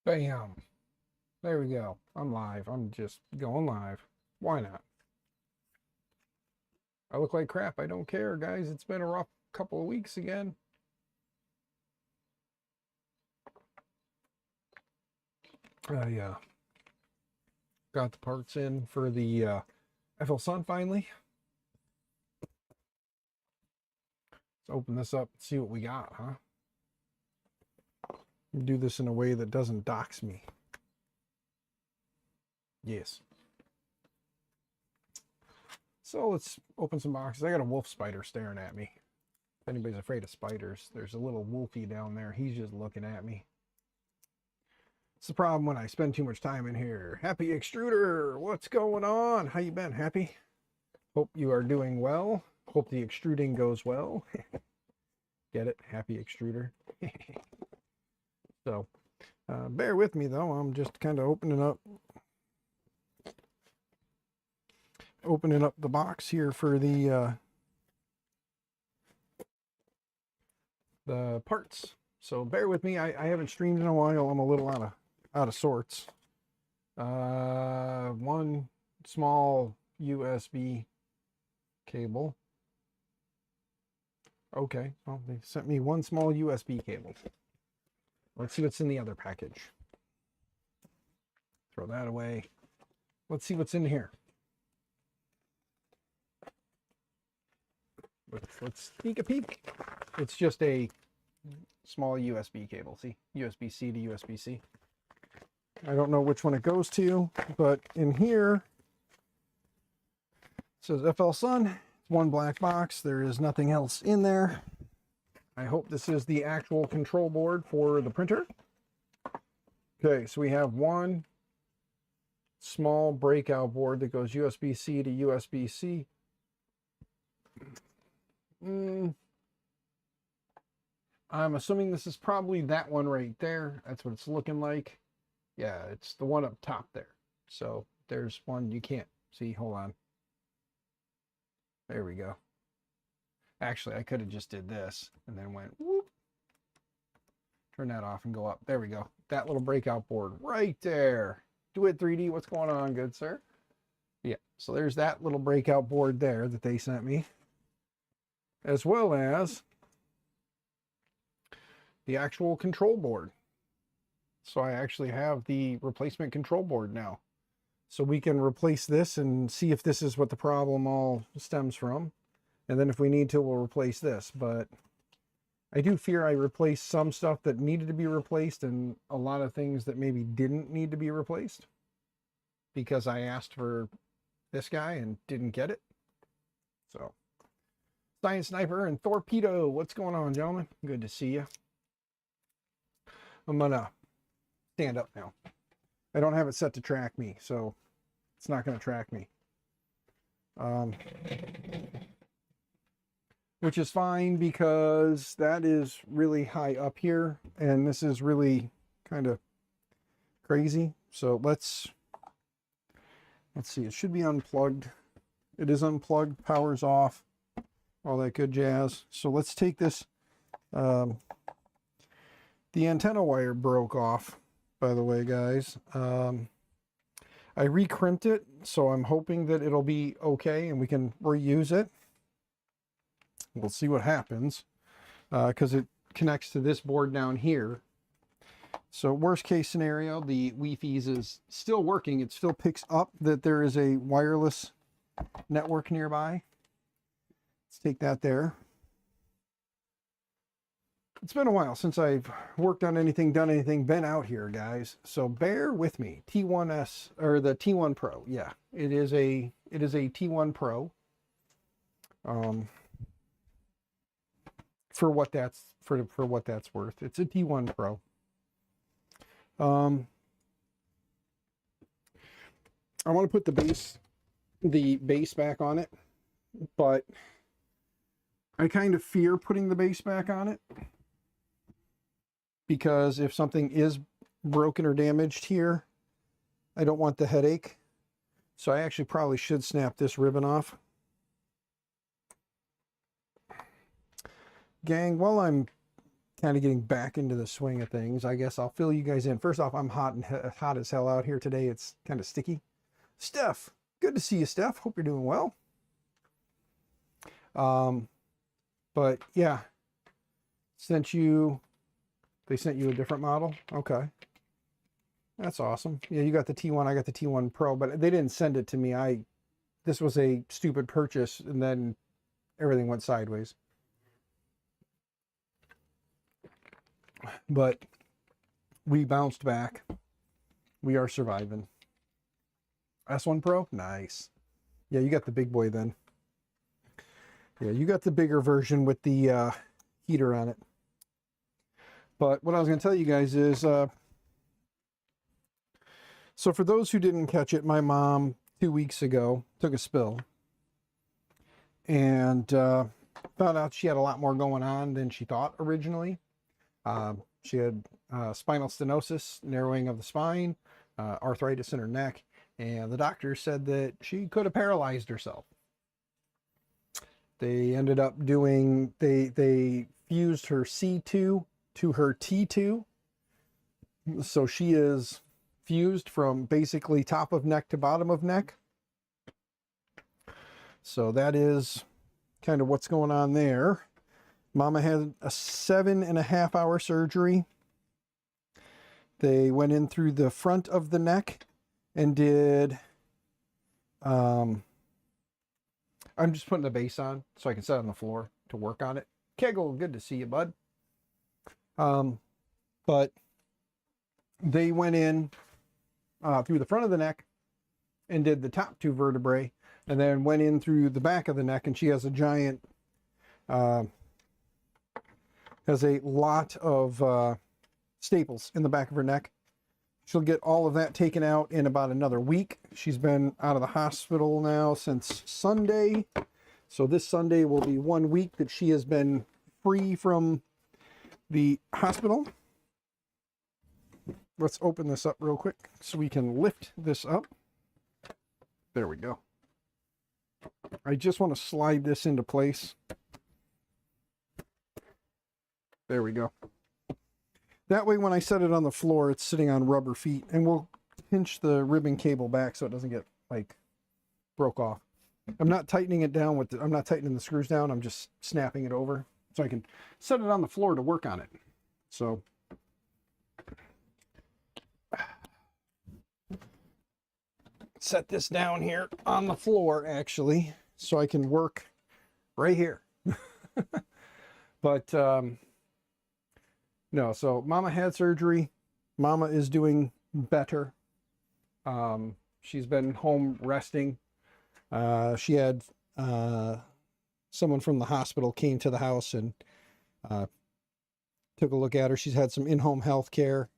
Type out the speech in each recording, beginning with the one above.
Bam. There we go. I'm live. I'm just going live. Why not? I look like crap. I don't care, guys. It's been a rough couple of weeks again. I got the parts in for the FL Sun finally. Let's open this up and see what we got, huh? Do this in a way that doesn't dox me. Yes. So let's open some boxes. I got a wolf spider staring at me. If anybody's afraid of spiders, there's a little wolfie down there. He's just looking at me. It's the problem when I spend too much time in here. Happy Extruder, what's going on? How you been, Happy? Hope you are doing well. Hope the extruding goes well. Get it? Happy Extruder. So, bear with me though. I'm just kind of opening up the box here for the parts. So bear with me. I haven't streamed in a while. I'm a little out of sorts. One small USB cable. Okay, well, they sent me one small USB cable. Let's see what's in the other package. Throw that away. Let's see what's in here. Let's sneak a peek. It's just a small USB cable. See, USB-C to USB-C. I don't know which one it goes to, but in here it says FL Sun. It's one black box. There is nothing else in there. I hope this is the actual control board for the printer. Okay, so we have one small breakout board that goes USB-C to USB-C. I'm assuming this is probably that one right there. That's what it's looking like. Yeah, it's the one up top there. So there's one you can't see. Hold on. There we go. Actually, I could have just did this and then went whoop. Turn that off and go up. There we go. That little breakout board right there. Do it 3D. What's going on, good sir? Yeah, so there's that little breakout board there that they sent me, as well as the actual control board. So I actually have the replacement control board now. So we can replace this and see if this is what the problem all stems from. And then if we need to, we'll replace this. But I do fear I replaced some stuff that needed to be replaced and a lot of things that maybe didn't need to be replaced because I asked for this guy and didn't get it. So, Science Sniper and Torpedo, what's going on, gentlemen? Good to see you. I'm gonna stand up now. I don't have it set to track me, so it's not going to track me. Which is fine because that is really high up here and this is really kind of crazy. So let's see, it should be unplugged. It is unplugged, power's off, all that good jazz. So let's take this. The antenna wire broke off, by the way, guys. I recrimped it, so I'm hoping that it'll be okay and we can reuse it. We'll see what happens, because it connects to this board down here. So worst case scenario, the Wi-Fi is still working. It still picks up that there is a wireless network nearby. Let's take that there. It's been a while since I've worked on anything, done anything, been out here, guys. So bear with me. T1S or the T1 Pro. Yeah, it is a T1 Pro. For what that's worth, it's a T1 Pro. I want to put the base back on it, but I kind of fear putting the base back on it because if something is broken or damaged here, I don't want the headache. So I actually probably should snap this ribbon off. Gang, while I'm kind of getting back into the swing of things. I guess I'll fill you guys in. First off, I'm hot as hell out here today. It's kind of sticky. Steph, good to see you, Steph. Hope you're doing well. But yeah, they sent you a different model. Okay. That's awesome. Yeah, you got the T1, I got the T1 Pro, but they didn't send it to me. This was a stupid purchase, and then everything went sideways. But we bounced back. We are surviving. S1 Pro? Nice. Yeah, you got the big boy then. Yeah, you got the bigger version with the heater on it. But what I was going to tell you guys is, so for those who didn't catch it, my mom 2 weeks ago took a spill and found out she had a lot more going on than she thought originally. She had spinal stenosis, narrowing of the spine, arthritis in her neck, and the doctor said that she could have paralyzed herself. They ended up doing, they fused her C2 to her T2. So she is fused from basically top of neck to bottom of neck. So that is kind of what's going on there. Mama had a 7.5-hour surgery. They went in through the front of the neck and did, I'm just putting the base on so I can sit on the floor to work on it. Kegel, good to see you, bud. But they went in through the front of the neck and did the top 2 vertebrae, and then went in through the back of the neck, and she has a giant, has a lot of staples in the back of her neck. She'll get all of that taken out in about another week. She's been out of the hospital now since Sunday. So this Sunday will be 1 week that she has been free from the hospital. Let's open this up real quick so we can lift this up. There we go. I just want to slide this into place. There we go. That way when I set it on the floor, it's sitting on rubber feet, and we'll pinch the ribbon cable back so it doesn't get like broke off. I'm not tightening it down with I'm not tightening the screws down. I'm just snapping it over so I can set it on the floor to work on it. So set this down here on the floor actually so I can work right here. But no, so Mama had surgery. Mama is doing better. She's been home resting. She had someone from the hospital came to the house and took a look at her. She's had some in-home health care,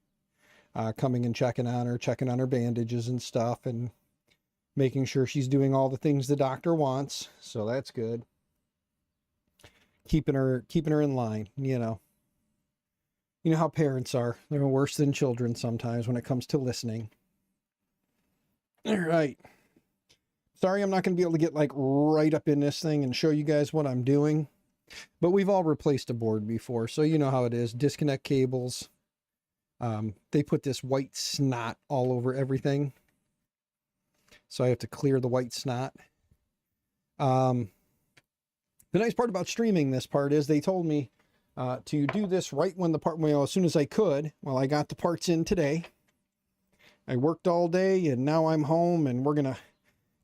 coming and checking on her bandages and stuff, and making sure she's doing all the things the doctor wants. So that's good. Keeping her in line, you know. You know how parents are. They're worse than children sometimes when it comes to listening. All right. Sorry, I'm not going to be able to get like right up in this thing and show you guys what I'm doing. But we've all replaced a board before, so you know how it is. Disconnect cables. They put this white snot all over everything. So I have to clear the white snot. The nice part about streaming this part is they told me to do this right when the part, well, as soon as I could. Well, I got the parts in today. I worked all day and now I'm home, and we're going to,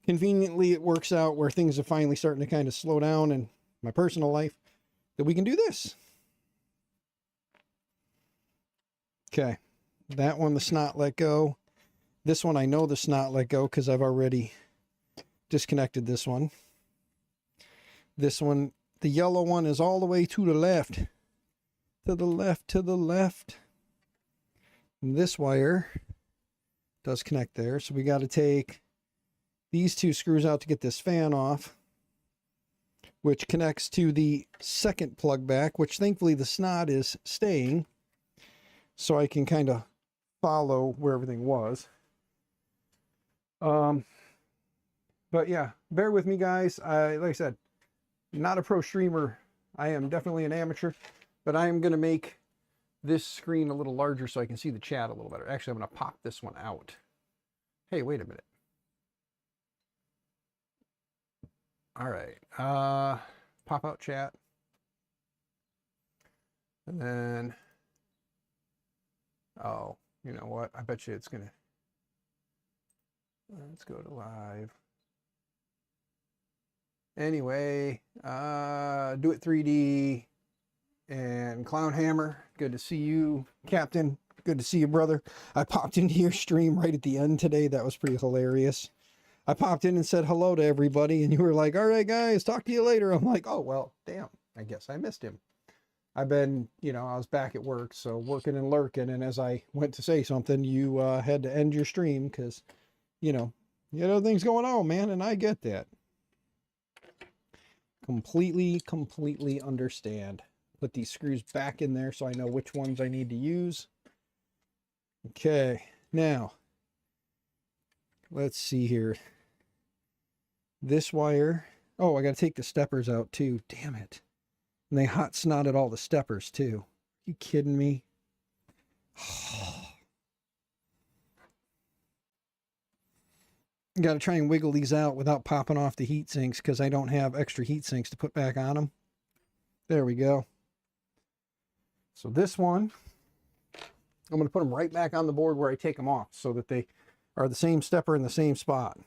conveniently it works out where things are finally starting to kind of slow down in my personal life, that we can do this. Okay. That one, the snot let go. This one, I know the snot let go because I've already disconnected this one. This one, the yellow one, is all the way to the left. To the left, to the left. And this wire does connect there. So we got to take these 2 screws out to get this fan off, which connects to the second plug back, which thankfully the snot is staying, so I can kind of follow where everything was. But yeah, bear with me, guys. Like I said, not a pro streamer. I am definitely an amateur, but I am going to make this screen a little larger so I can see the chat a little better. Actually, I'm going to pop this one out. Hey, wait a minute. All right. Pop out chat. And then, oh, you know what? I bet you it's going to, let's go to live. Anyway, Do It 3D and Clown Hammer. Good to see you, Captain. Good to see you, brother. I popped into your stream right at the end today. That was pretty hilarious. I popped in and said hello to everybody, and you were like, all right, guys, talk to you later. I'm like, oh, well, damn, I guess I missed him. I've been, you know, I was back at work, so working and lurking, and as I went to say something, you had to end your stream because, you know things going on, man, and I get that. Completely understand. Put these screws back in there so I know which ones I need to use. Okay, now, let's see here. This wire, oh, I got to take the steppers out too. Damn it. And they hot snotted all the steppers too. Are you kidding me? Got to try and wiggle these out without popping off the heat sinks because I don't have extra heat sinks to put back on them. There we go. So this one, I'm going to put them right back on the board where I take them off so that they are the same stepper in the same spot.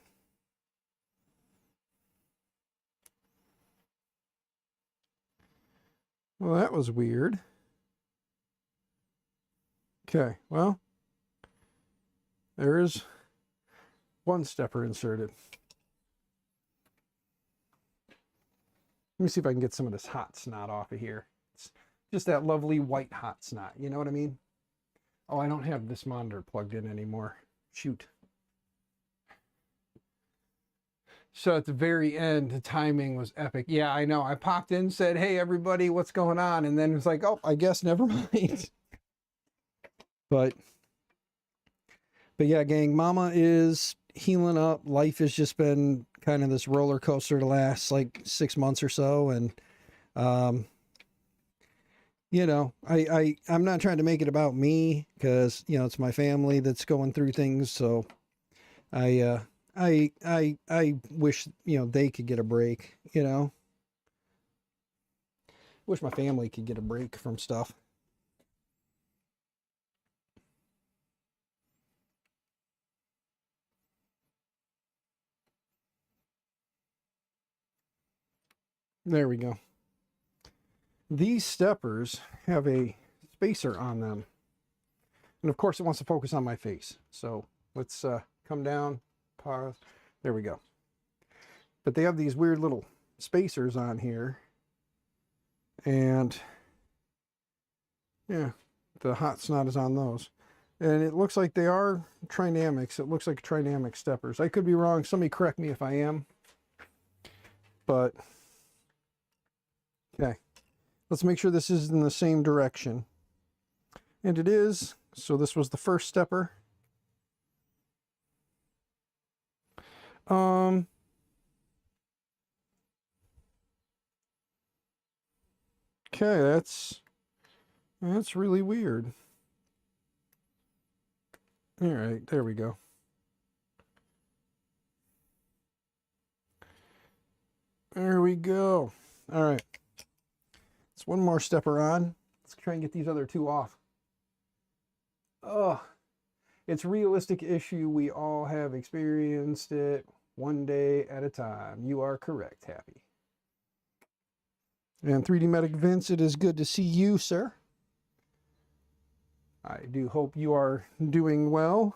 Well, that was weird. Okay, well, there is one stepper inserted. Let me see if I can get some of this hot snot off of here. It's just that lovely white hot snot, you know what I mean? Oh, I don't have this monitor plugged in anymore. Shoot. So at the very end, the timing was epic. Yeah, I know. I popped in, said, hey, everybody, what's going on? And then it's like, oh, I guess never mind. But yeah, gang, Mama is healing up. Life has just been kind of this roller coaster the last like 6 months or so. And, you know, I'm not trying to make it about me because, you know, it's my family that's going through things. So I wish, you know, they could get a break, you know. Wish my family could get a break from stuff. There we go. These steppers have a spacer on them. And of course it wants to focus on my face. So let's come down, pause. There we go. But they have these weird little spacers on here. And yeah, the hot snot is on those. And it looks like they are Trinamics. It looks like Trinamic steppers. I could be wrong. Somebody correct me if I am. But okay. Let's make sure this is in the same direction. And it is. So this was the first stepper. Okay, that's really weird. All right, there we go. There we go. All right. It's one more stepper on. Let's try and get these other two off. Oh, it's a realistic issue. We all have experienced it one day at a time. You are correct, Happy. And 3D Medic Vince, it is good to see you, sir. I do hope you are doing well.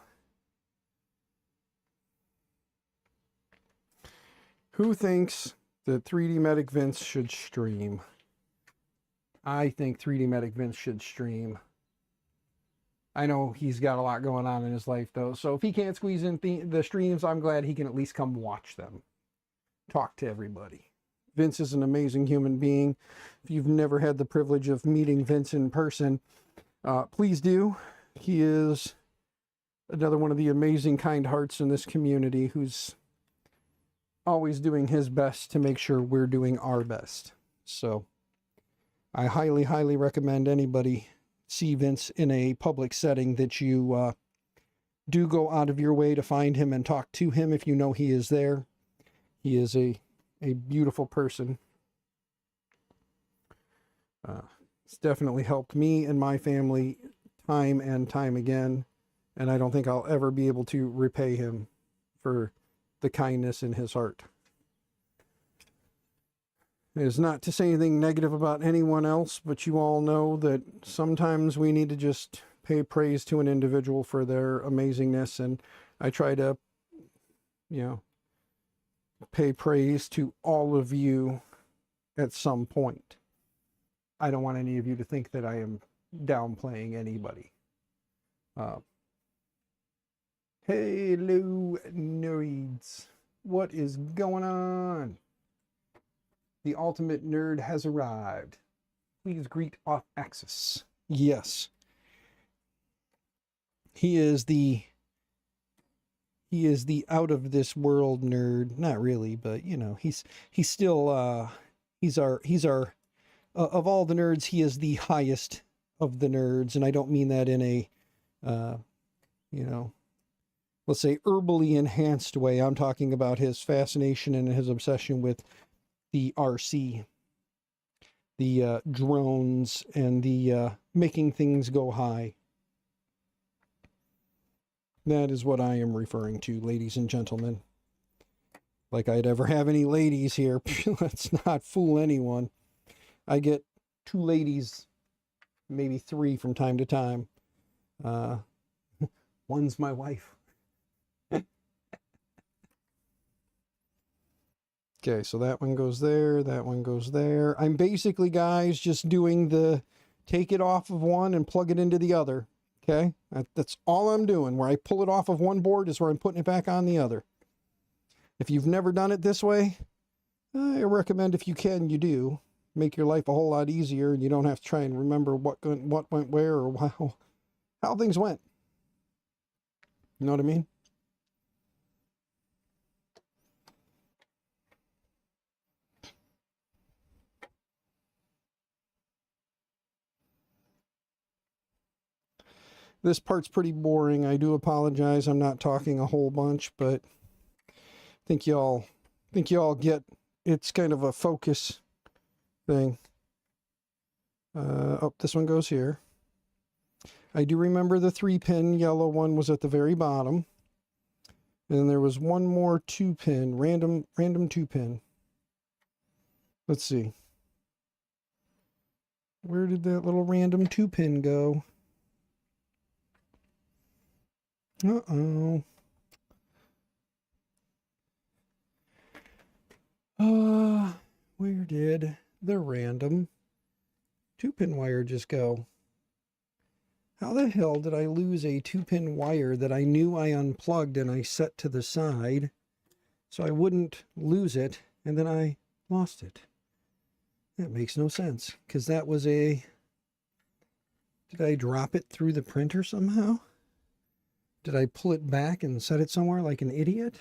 Who thinks that 3D Medic Vince should stream? I think 3D Medic Vince should stream. I know he's got a lot going on in his life, though. So if he can't squeeze in the streams, I'm glad he can at least come watch them. Talk to everybody. Vince is an amazing human being. If you've never had the privilege of meeting Vince in person, please do. He is another one of the amazing kind hearts in this community who's always doing his best to make sure we're doing our best. So I highly recommend anybody see Vince in a public setting, that you do go out of your way to find him and talk to him if you know he is there. He is a beautiful person. It's definitely helped me and my family time and time again, and I don't think I'll ever be able to repay him for the kindness in his heart. It is not to say anything negative about anyone else, but you all know that sometimes we need to just pay praise to an individual for their amazingness, and I try to, pay praise to all of you at some point. I don't want any of you to think that I am downplaying anybody. Hello, nerds. What is going on? The ultimate nerd has arrived. Please greet Off Axis. Yes. He is the out of this world nerd. Not really, but he's still he's our of all the nerds, he is the highest of the nerds, and I don't mean that in a let's say herbally enhanced way. I'm talking about his fascination and his obsession with the RC, the drones, and the making things go high. That is what I am referring to, ladies and gentlemen. Like I'd ever have any ladies here. Let's not fool anyone. I get 2 ladies, maybe 3 from time to time. One's my wife. Okay, so that one goes there, that one goes there. I'm basically, guys, just doing the take it off of one and plug it into the other. Okay, that's all I'm doing. Where I pull it off of one board is where I'm putting it back on the other. If you've never done it this way, I recommend, if you can, you do. Make your life a whole lot easier, and you don't have to try and remember what went where or how things went. You know what I mean? This part's pretty boring. I do apologize. I'm not talking a whole bunch, but I think y'all get it's kind of a focus thing. Oh, this one goes here. I do remember the 3-pin yellow one was at the very bottom. And then there was one more 2-pin, random 2-pin. Let's see. Where did that little random 2-pin go? Uh-oh. Where did the random 2-pin wire just go? How the hell did I lose a 2-pin wire that I knew I unplugged and I set to the side so I wouldn't lose it, and then I lost it? That makes no sense, because that was a... Did I drop it through the printer somehow? Did I pull it back and set it somewhere like an idiot?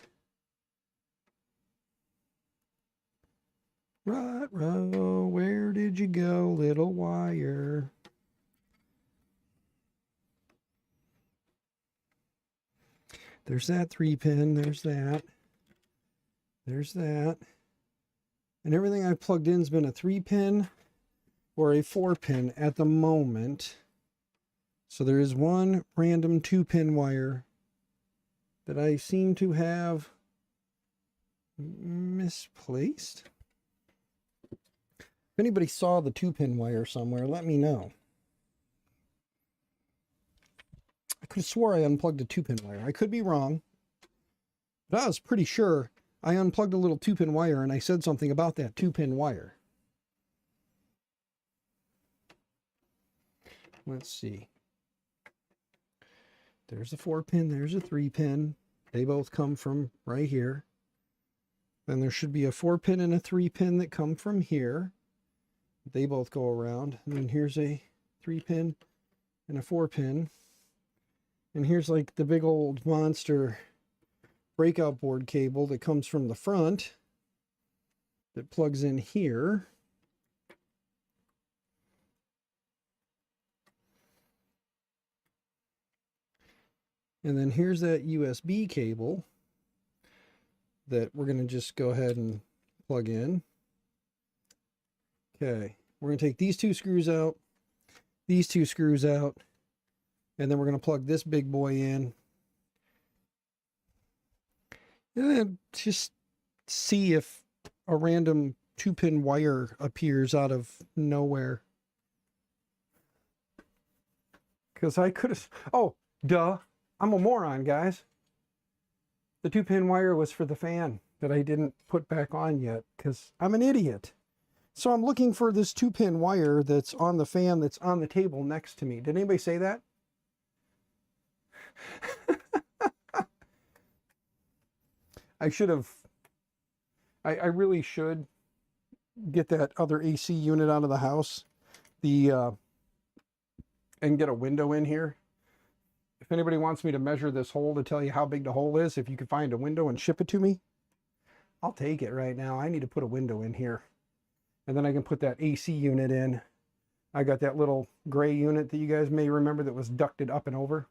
Right-row, where did you go, little wire? There's that 3-pin, there's that. There's that. And everything I've plugged in has been a 3-pin or a 4-pin at the moment. So there is one random 2-pin wire that I seem to have misplaced. If anybody saw the 2-pin wire somewhere, let me know. I could have swore I unplugged a 2-pin wire. I could be wrong, but I was pretty sure I unplugged a little 2-pin wire and I said something about that 2-pin wire. Let's see. There's a 4-pin, there's a 3-pin. They both come from right here. Then there should be a 4-pin and a 3-pin that come from here. They both go around. And then here's a 3-pin and a 4-pin. And here's like the big old monster breakout board cable that comes from the front that plugs in here. And then here's that USB cable that we're going to just go ahead and plug in. Okay, we're going to take these 2 screws out, these 2 screws out, and then we're going to plug this big boy in. And then just see if a random 2-pin wire appears out of nowhere. Because I could have... Oh, duh. I'm a moron, guys. The 2-pin wire was for the fan that I didn't put back on yet because I'm an idiot. So I'm looking for this 2-pin wire that's on the fan that's on the table next to me. Did anybody say that? I should have... I really should get that other AC unit out of the house. And get a window in here. If anybody wants me to measure this hole to tell you how big the hole is, if you could find a window and ship it to me, I'll take it right now. I need to put a window in here. And then I can put that AC unit in. I got that little gray unit that you guys may remember that was ducted up and over.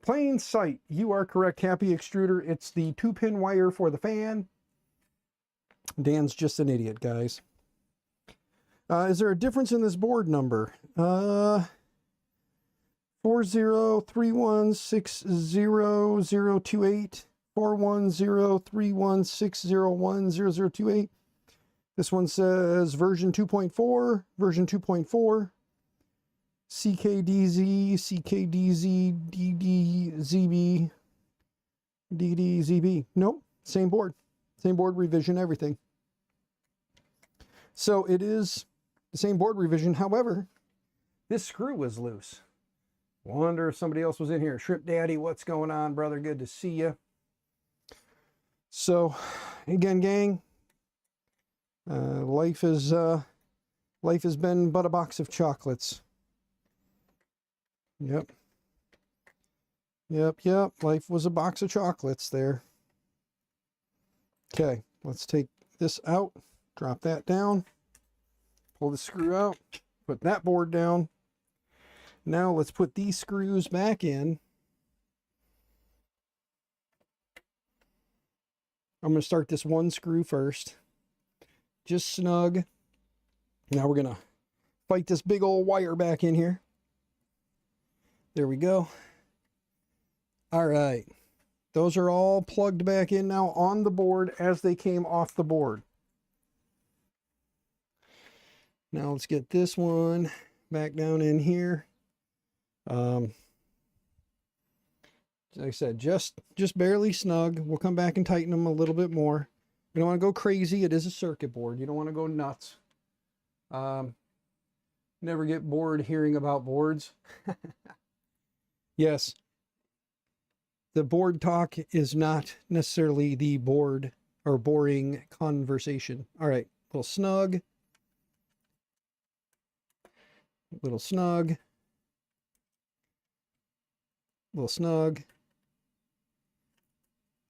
Plain sight. You are correct, Happy Extruder. It's the 2-pin wire for the fan. Dan's just an idiot, guys. Is there a difference in this board number? 4031600028, 4103160100028. This one says version 2.4, version 2.4, CKDZ, CKDZ, DDZB, DDZB. Nope, same board revision, everything. So it is the same board revision. However, this screw was loose. Wonder if somebody else was in here. Shrimp Daddy, what's going on, brother? Good to see you. So, again, gang, life has been but a box of chocolates. Yep. Life was a box of chocolates there. Okay, let's take this out. Drop that down. Pull the screw out. Put that board down. Now let's put these screws back in. I'm going to start this one screw first. Just snug. Now we're going to fight this big old wire back in here. There we go. All right. Those are all plugged back in now on the board as they came off the board. Now let's get this one back down in here. Like I said, just barely snug. We'll come back and tighten them a little bit more. You don't want to go crazy. It is a circuit board. You don't want to go nuts. Never get bored hearing about boards. Yes. The board talk is not necessarily the bored or boring conversation. All right, little snug. Little snug. Little snug.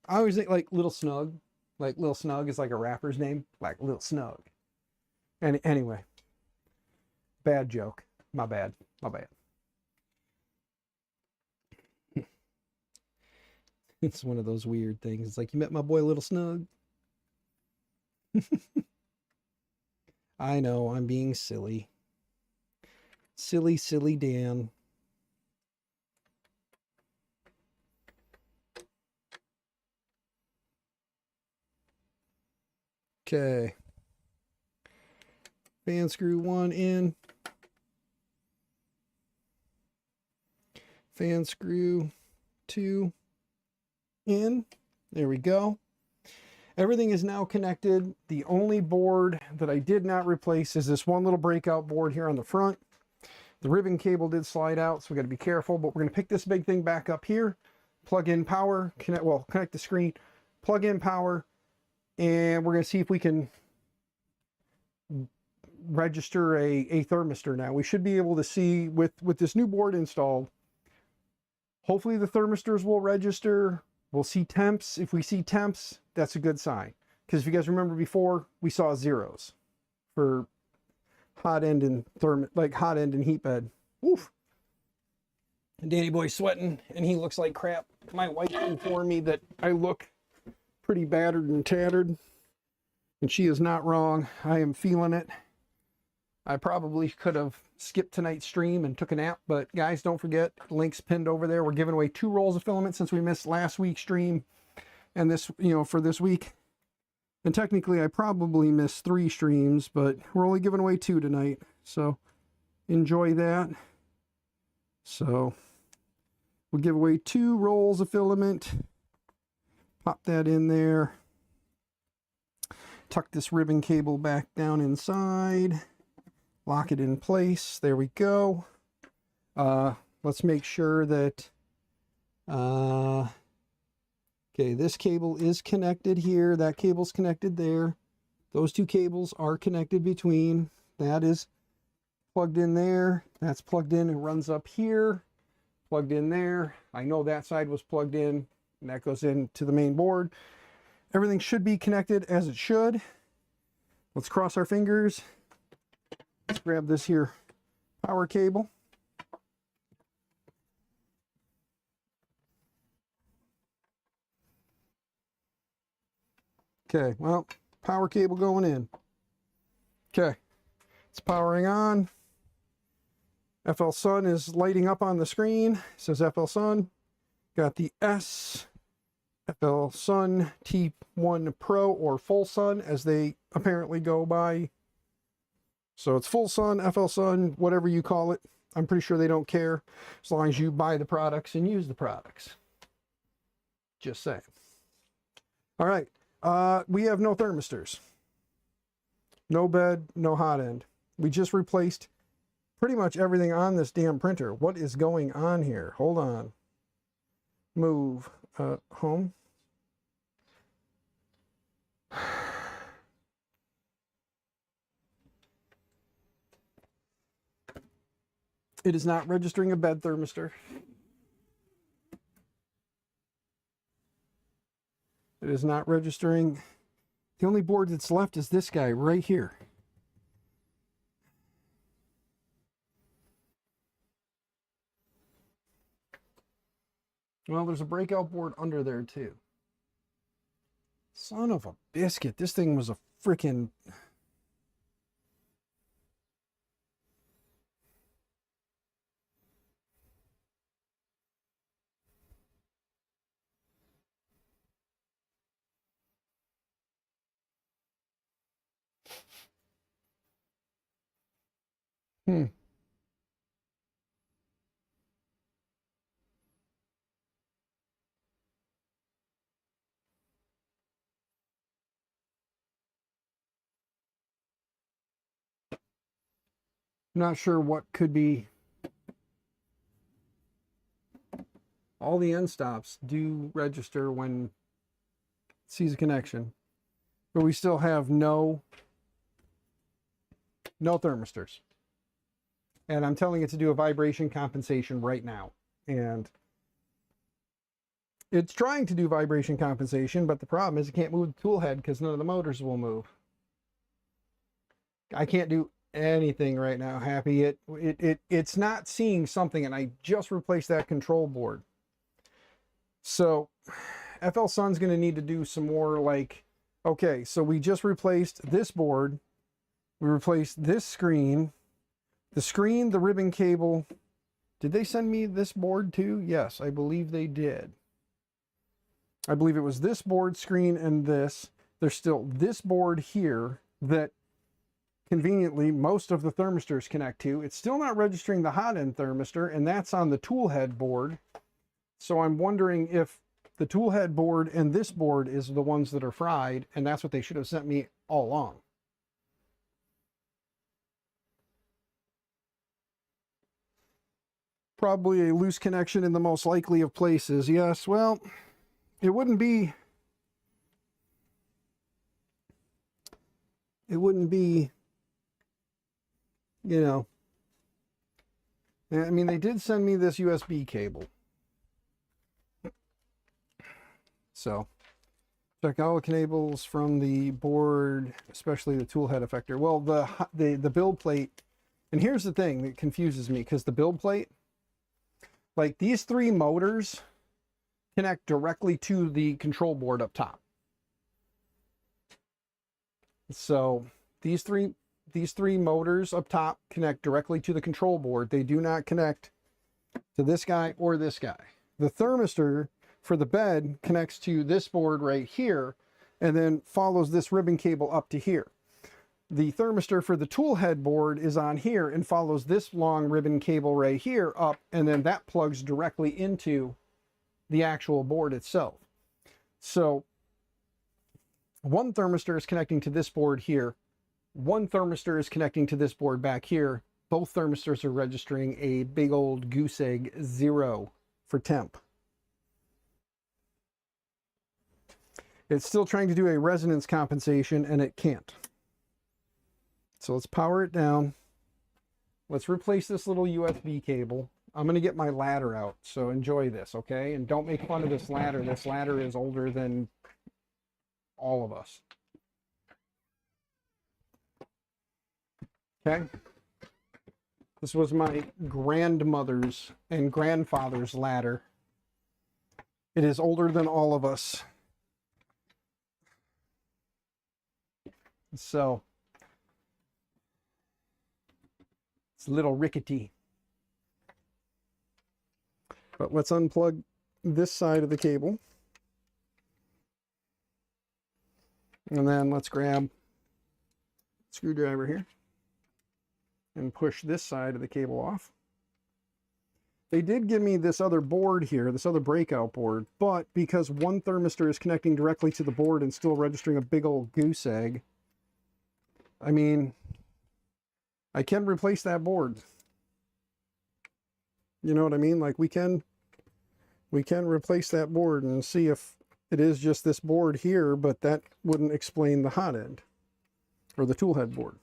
I always think like Little Snug. Like Little Snug is like a rapper's name. Like Little Snug. And anyway. Bad joke. My bad. My bad. It's one of those weird things. It's like, you met my boy Little Snug? I know, I'm being silly. Silly, silly Dan. Okay. Fan screw 1 in. Fan screw 2 in. There we go. Everything is now connected. The only board that I did not replace is this one little breakout board here on the front. The ribbon cable did slide out, so we got to be careful, but we're going to pick this big thing back up here, plug in power, connect the screen, plug in power, and we're going to see if we can register a thermistor now. We should be able to see with this new board installed. Hopefully the thermistors will register. We'll see temps. If we see temps, that's a good sign. Because if you guys remember before, we saw zeros for hot end and hot end and heat bed. Oof. Danny Boy's sweating and he looks like crap. My wife informed me that I look pretty battered and tattered, and she is not wrong. I am feeling it. I probably could have skipped tonight's stream and took a nap, but guys, don't forget, links pinned over there. We're giving away 2 rolls of filament since we missed last week's stream and this, for this week. And technically I probably missed 3 streams, but we're only giving away 2 tonight. So enjoy that. So we'll give away 2 rolls of filament. Pop that in there. Tuck this ribbon cable back down inside. Lock it in place. There we go. Let's make sure that, okay, this cable is connected here. That cable's connected there. Those 2 cables are connected between. That is plugged in there. That's plugged in and runs up here. Plugged in there. I know that side was plugged in, and that goes into the main board. Everything should be connected as it should. Let's cross our fingers. Let's grab this here power cable. Okay, well, power cable going in. Okay, it's powering on. FL Sun is lighting up on the screen. It says FL Sun. Got the S, FL Sun T1 Pro, or Full Sun as they apparently go by. So it's Full Sun, FL Sun, whatever you call it. I'm pretty sure they don't care as long as you buy the products and use the products. Just saying. All right. We have no thermistors. No bed, no hot end. We just replaced pretty much everything on this damn printer. What is going on here? Hold on. Move. Home. It is not registering a bed thermistor. It is not registering. The only board that's left is this guy right here. Well, there's a breakout board under there too. Son of a biscuit. This thing was a freaking... Not sure what could be. All the end stops do register when it sees a connection, but we still have no thermistors. And I'm telling it to do a vibration compensation right now. And it's trying to do vibration compensation, but the problem is it can't move the tool head because none of the motors will move. I can't do anything right now, Happy. It's not seeing something, and I just replaced that control board. So FL Sun's going to need to do some more, like, okay, so we just replaced this board. We replaced this screen. The screen, the ribbon cable. Did they send me this board too? Yes, I believe they did. I believe it was this board, screen, and this. There's still this board here that conveniently most of the thermistors connect to. It's still not registering the hot end thermistor, and that's on the tool head board. So I'm wondering if the tool head board and this board is the ones that are fried, and that's what they should have sent me all along. Probably a loose connection in the most likely of places. Yes, well, it wouldn't be, you know, I mean, they did send me this USB cable. So, check all the cables from the board, especially the tool head effector. Well, the build plate, and here's the thing that confuses me, because the build plate, Like these three motors connect directly to the control board up top. So these three motors up top connect directly to the control board. They do not connect to this guy or this guy. The thermistor for the bed connects to this board right here and then follows this ribbon cable up to here. The thermistor for the tool head board is on here and follows this long ribbon cable right here up, and then that plugs directly into the actual board itself. So one thermistor is connecting to this board here. One thermistor is connecting to this board back here. Both thermistors are registering a big old goose egg 0 for temp. It's still trying to do a resonance compensation and it can't. So let's power it down. Let's replace this little USB cable. I'm going to get my ladder out, so enjoy this, okay? And don't make fun of this ladder. This ladder is older than all of us. Okay? This was my grandmother's and grandfather's ladder. It is older than all of us. So it's a little rickety. But let's unplug this side of the cable. And then let's grab a screwdriver here and push this side of the cable off. They did give me this other board here, this other breakout board, but because one thermistor is connecting directly to the board and still registering a big old goose egg, I mean, I can replace that board. You know what I mean? Like we can replace that board and see if it is just this board here, but that wouldn't explain the hot end or the tool head board.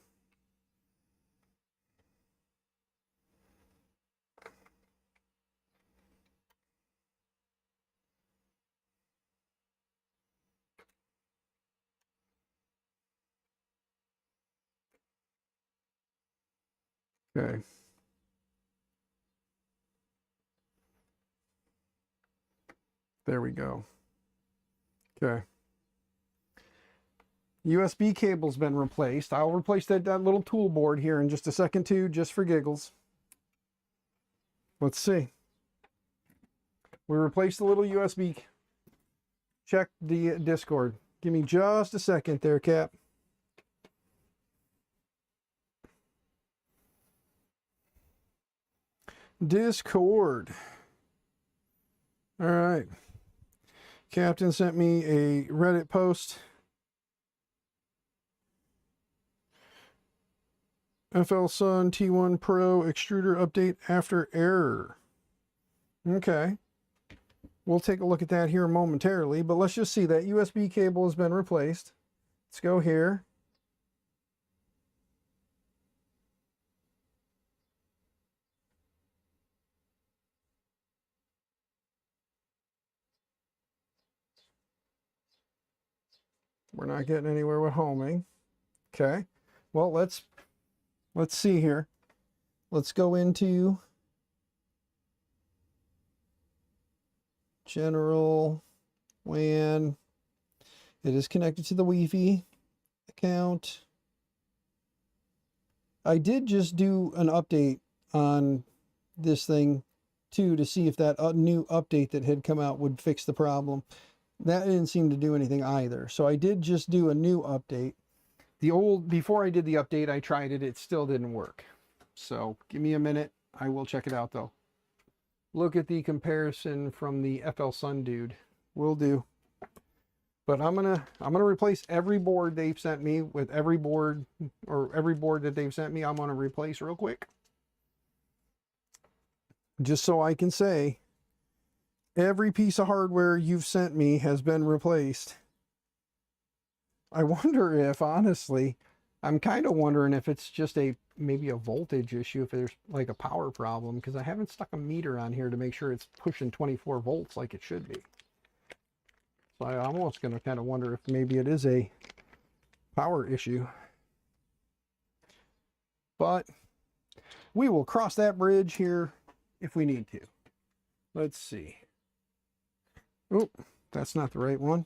Okay. There we go. Okay. USB cable's been replaced. I'll replace that little tool board here in just a second too, just for giggles. Let's see. We replaced the little USB. Check the Discord. Give me just a second there, Cap. Discord. All right. Captain sent me a Reddit post. FL Sun T1 Pro extruder update after error. Okay. We'll take a look at that here momentarily, but let's just see that USB cable has been replaced. Let's go here. We're not getting anywhere with homing. Okay. Well, let's see here. Let's go into general WAN. It is connected to the Wi-Fi account. I did just do an update on this thing too to see if that new update that had come out would fix the problem. That didn't seem to do anything either. So I did just do a new update. Before I did the update, I tried it. It still didn't work. So give me a minute. I will check it out though. Look at the comparison from the FL Sun dude. Will do. But I'm gonna replace every board they've sent me with every board, or every board that they've sent me. I'm gonna replace real quick, just so I can say every piece of hardware you've sent me has been replaced. I wonder if, honestly, I'm kind of wondering if it's just maybe a voltage issue, if there's like a power problem, because I haven't stuck a meter on here to make sure it's pushing 24 volts like it should be. So I'm almost going to kind of wonder if maybe it is a power issue. But we will cross that bridge here if we need to. Let's see. Oh, that's not the right one.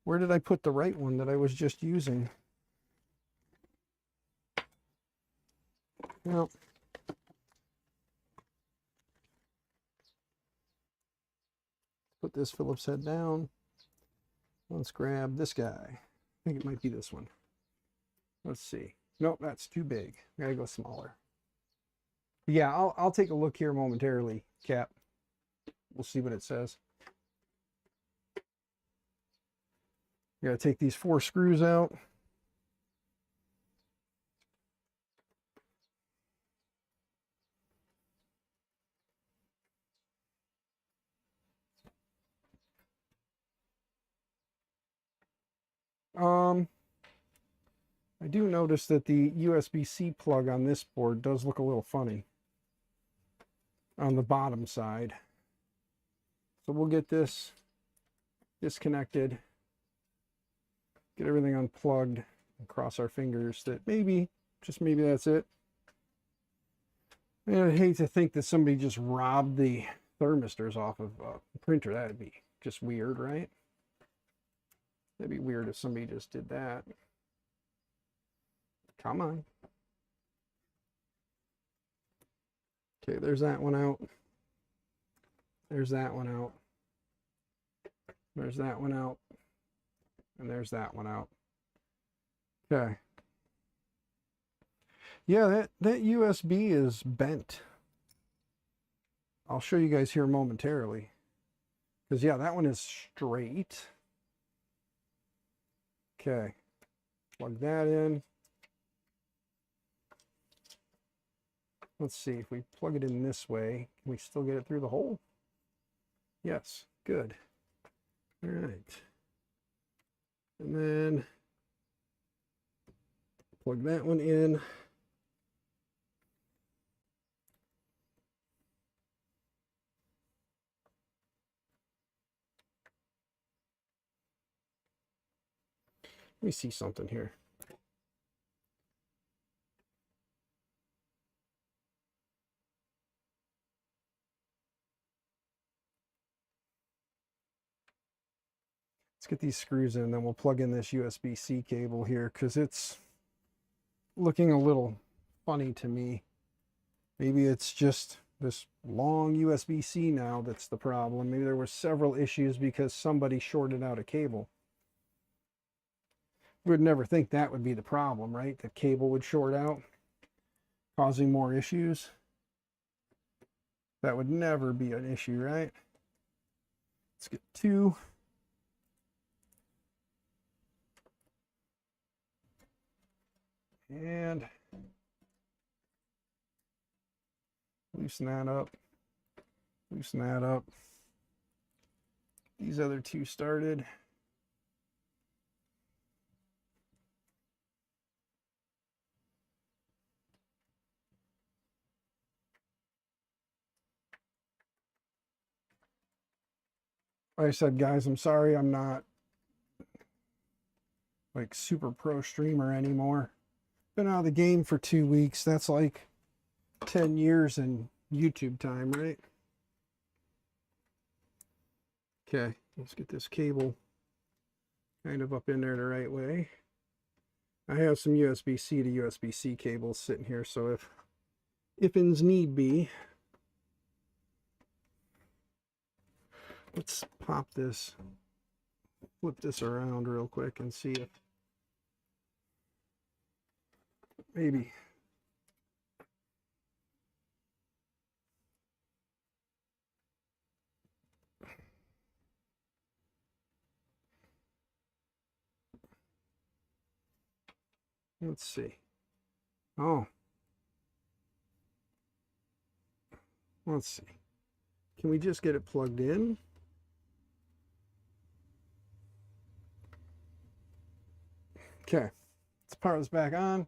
Where did I put the right one that I was just using? Well, put this Phillips head down. Let's grab this guy. I think it might be this one. Let's see. Nope, that's too big. Gotta go smaller. Yeah, I'll take a look here momentarily, Cap. We'll see what it says. Gotta take these 4 screws out. I do notice that the USB-C plug on this board does look a little funny on the bottom side. So we'll get this disconnected, get everything unplugged, and cross our fingers that maybe, just maybe that's it. And I'd hate to think that somebody just robbed the thermistors off of a printer. That'd be just weird, right? That'd be weird if somebody just did that. Come on. Okay, there's that one out. There's that one out. There's that one out. And there's that one out. Okay. Yeah, that USB is bent. I'll show you guys here momentarily. Because, yeah, that one is straight. Okay. Plug that in. Let's see, if we plug it in this way, can we still get it through the hole? Yes, good. All right. And then plug that one in. Let me see something here. Let's get these screws in, then we'll plug in this USB-C cable here because it's looking a little funny to me. Maybe it's just this long USB-C now that's the problem. Maybe there were several issues because somebody shorted out a cable. We would never think that would be the problem, right? The cable would short out, causing more issues. That would never be an issue, right? Let's get 2. And loosen that up. Loosen that up. These other 2 started. Like I said, guys, I'm sorry I'm not like super pro streamer anymore. Been out of the game for 2 weeks. That's like 10 years in YouTube time, right? Okay, let's get this cable kind of up in there the right way. I have some USB-C to USB-C cables sitting here, so if ins need be, let's pop this, flip this around real quick and see if maybe let's see. Oh, let's see. Can we just get it plugged in? Okay, let's power this back on.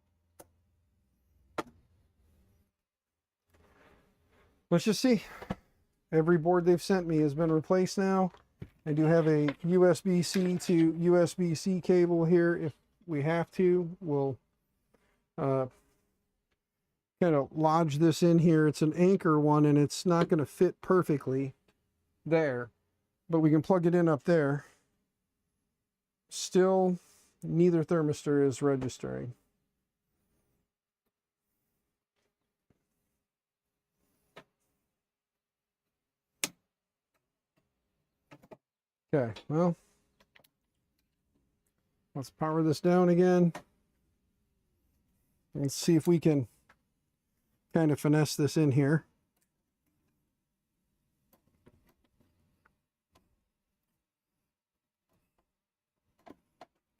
Let's just see. Every board they've sent me has been replaced now. I do have a USB-C to USB-C cable here. If we have to, we'll kind of lodge this in here. It's an anchor one and it's not going to fit perfectly, there, but we can plug it in up there. Still, neither thermistor is registering. Okay, well, let's power this down again. Let's see if we can kind of finesse this in here.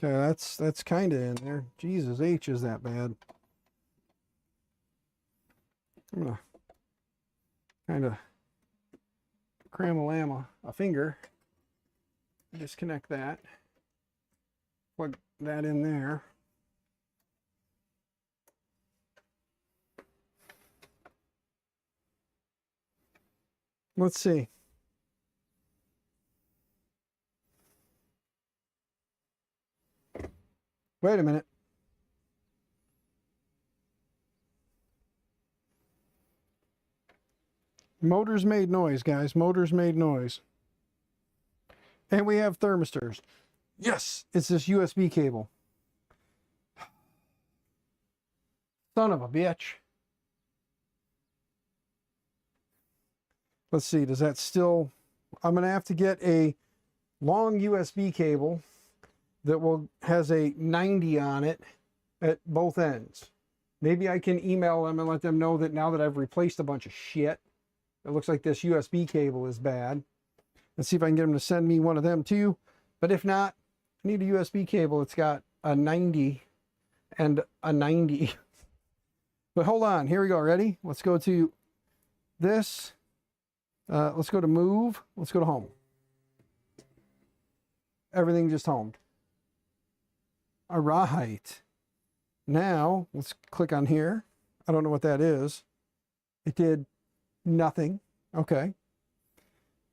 Okay, that's kind of in there. Jesus H, is that bad? I'm gonna kind of cram a finger. Disconnect that. Plug that in there. Let's see. Wait a minute. Motors made noise, guys. Motors made noise. And we have thermistors. Yes, it's this USB cable. Son of a bitch. Let's see, does that still... I'm going to have to get a long USB cable that has a 90 on it at both ends. Maybe I can email them and let them know that now that I've replaced a bunch of shit, it looks like this USB cable is bad. Let's see if I can get them to send me one of them too. But if not, I need a USB cable. It's got a 90 and a 90. But hold on, here we go. Ready? Let's go to this. Let's go to move. Let's go to home. Everything just homed. All right. Now let's click on here. I don't know what that is. It did nothing. Okay.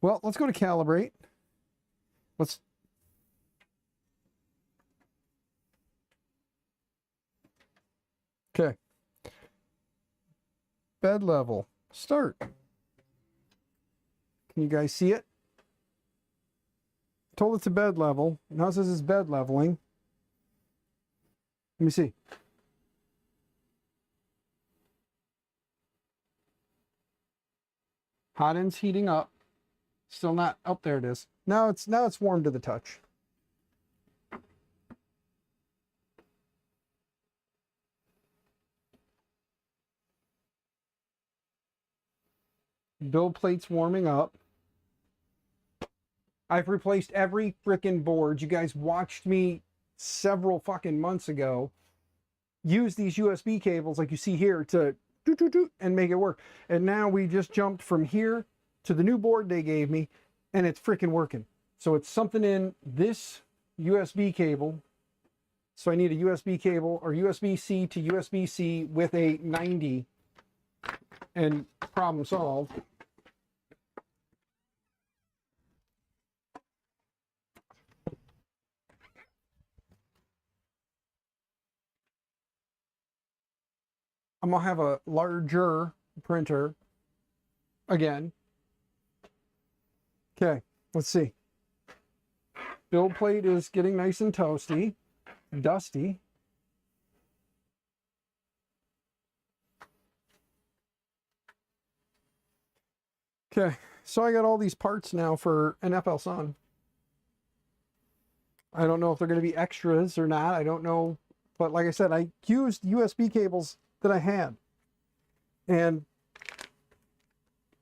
Well, let's go to calibrate. Let's... Okay. Bed level. Start. Can you guys see it? Told it to bed level. Now it says it's bed leveling. Let me see. Hot end's heating up. Still not. Oh, there it is. Now it's warm to the touch. Build plate's warming up. I've replaced every frickin' board. You guys watched me several fucking months ago use these USB cables like you see here to and make it work. And now we just jumped from here to the new board they gave me, and it's freaking working. So it's something in this USB cable. So I need a USB cable or USB-C to USB-C with a 90 and problem solved. I'm gonna have a larger printer again. Okay, let's see. Build plate is getting nice and toasty, dusty. Okay, so I got all these parts now for an FL Sun. I don't know if they're going to be extras or not. I don't know. But like I said, I used USB cables that I had. And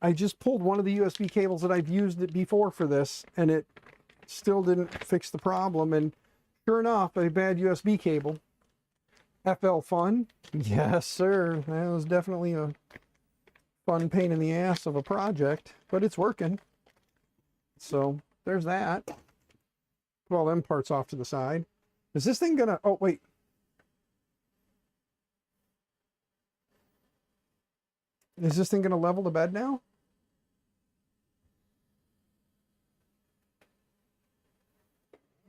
I just pulled one of the USB cables that I've used it before for this, and it still didn't fix the problem. And sure enough, a bad USB cable. FL Fun? Yes, sir. That was definitely a fun pain in the ass of a project, but it's working. So there's that. Put all them parts off to the side. Is this thing gonna... Oh, wait. Is this thing gonna level the bed now?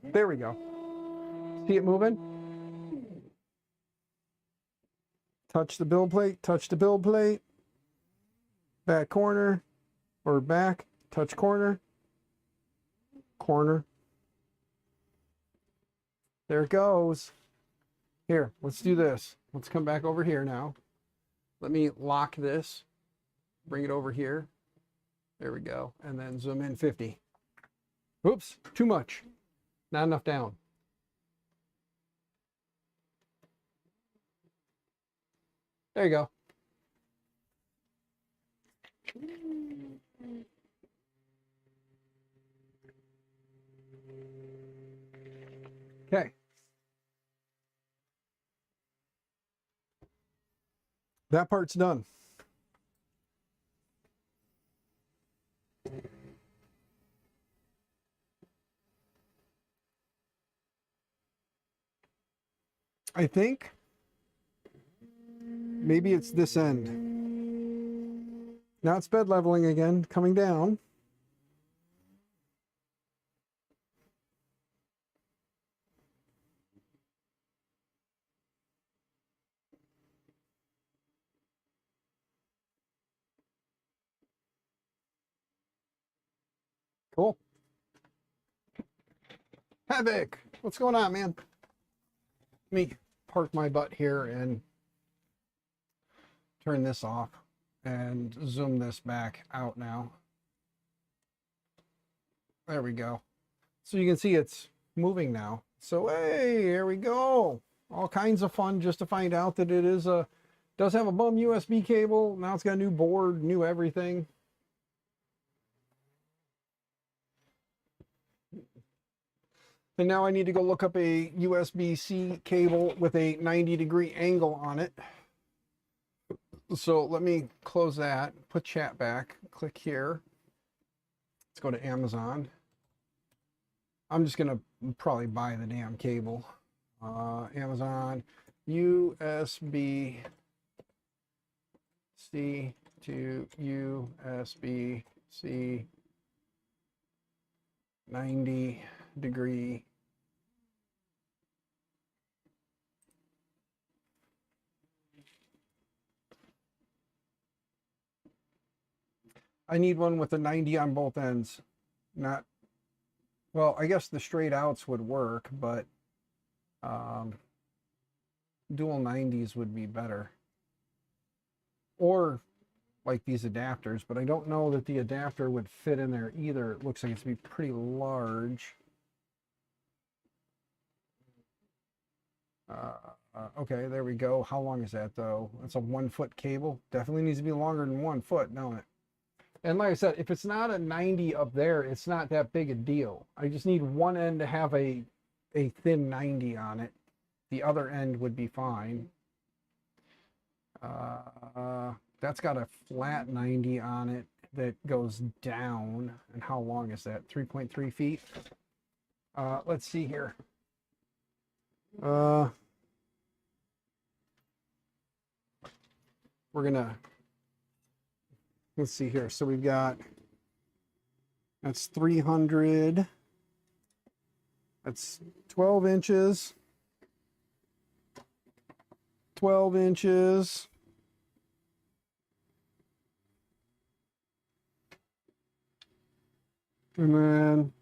There we go. See it moving? Touch the build plate, touch the build plate. Back corner, or back, touch corner. corner. There it goes. Here, let's do this. Let's come back over here now. Let me lock this, bring it over here. There we go. And then zoom in 50. Oops, too much. Not enough down. There you go. Okay. That part's done. I think maybe it's this end. Now it's bed leveling again, coming down. Cool. Havoc, what's going on, man? Let me park my butt here and turn this off and zoom this back out now. There we go. So you can see it's moving now. So hey, here we go. All kinds of fun just to find out that it does have a bum USB cable. Now it's got a new board, new everything. And now I need to go look up a USB-C cable with a 90-degree angle on it. So let me close that, put chat back, click here. Let's go to Amazon. I'm just gonna probably buy the damn cable. Amazon USB-C to USB-C 90-degree. I need one with a 90 on both ends. Not, well, I guess the straight outs would work, but dual 90s would be better. Or like these adapters, but I don't know that the adapter would fit in there either. It looks like it's be pretty large. Okay, there we go. How long is that though? That's a 1 foot cable. Definitely needs to be longer than 1 foot, don't it? And like I said, if it's not a 90 up there, it's not that big a deal. I just need one end to have a thin 90 on it. The other end would be fine. That's got a flat 90 on it that goes down. And how long is that? 3.3 feet. Let's see here. We're gonna, let's see here. So we've got, that's 300. That's 12 inches. 12 inches. And then,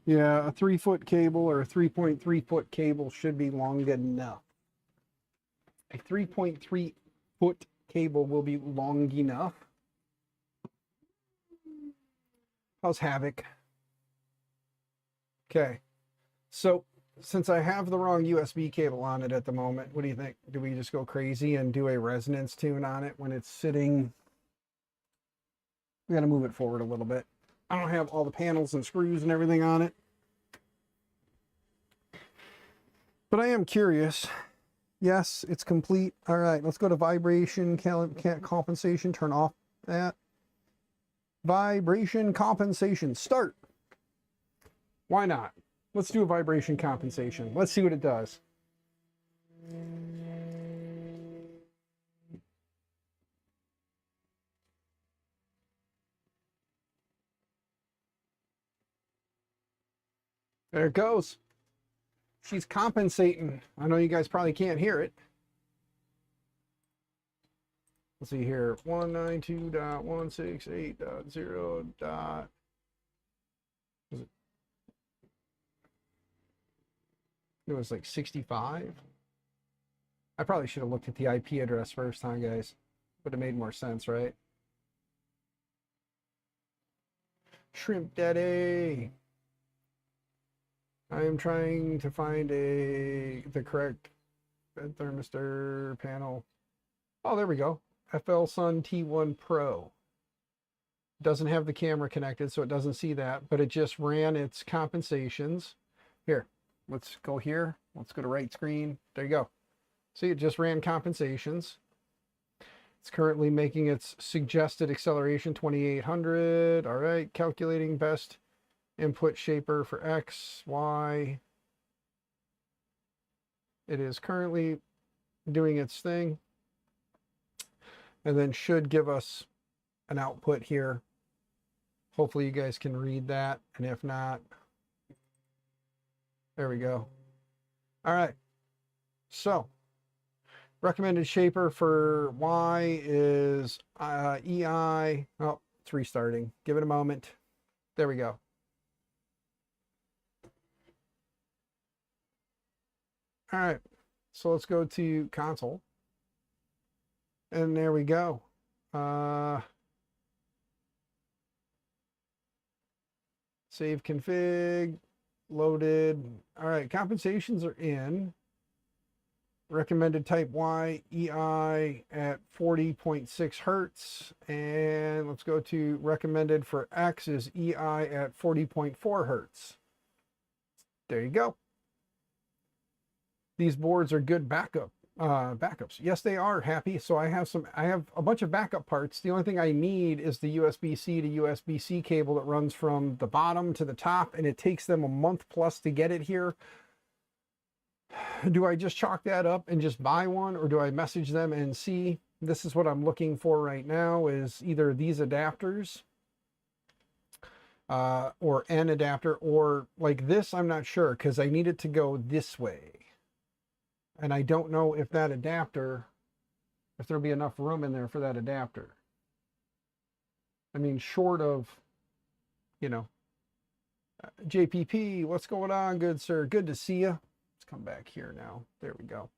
yeah, a 3 foot cable or a 3.3 foot cable should be long enough. A 3.3 foot cable will be long enough. How's Havoc? Okay, so since I have the wrong USB cable on it at the moment, what do you think? Do we just go crazy and do a resonance tune on it when it's sitting? We got to move it forward a little bit. I don't have all the panels and screws and everything on it, but I am curious. Yes, it's complete. All right, let's go to vibration compensation. Turn off that. Vibration compensation. Start. Why not? Let's do a vibration compensation. Let's see what it does. There it goes. She's compensating. I know you guys probably can't hear it. Let's see here. 192.168.0. It was like 65. I probably should have looked at the IP address first, huh, guys? Would have made more sense, right? Shrimp Daddy. I am trying to find the correct bed thermistor panel. Oh, there we go. FL Sun T1 Pro. Doesn't have the camera connected, so it doesn't see that, but it just ran its compensations. Here, let's go here. Let's go to right screen. There you go. See, it just ran compensations. It's currently making its suggested acceleration 2800. All right, calculating best input shaper for X, Y. It is currently doing its thing, and then should give us an output here. Hopefully you guys can read that, and if not, there we go. All right, so recommended shaper for Y is EI. Oh, it's restarting. Give it a moment. There we go. All right, so let's go to console. And there we go. Save config, loaded. All right, compensations are in. Recommended type Y, EI at 40.6 hertz. And let's go to recommended for X is EI at 40.4 hertz. There you go. These boards are good backups. Yes, they are, Happy. So I have a bunch of backup parts. The only thing I need is the USB-C to USB-C cable that runs from the bottom to the top, and it takes them a month plus to get it here. Do I just chalk that up and just buy one, or do I message them and see? This is what I'm looking for right now, is either these adapters or an adapter, or like this. I'm not sure, because I need it to go this way. And I don't know if that adapter, if there'll be enough room in there for that adapter. I mean, short of, you know, JPP, what's going on, good sir? Good to see you. Let's come back here now. There we go.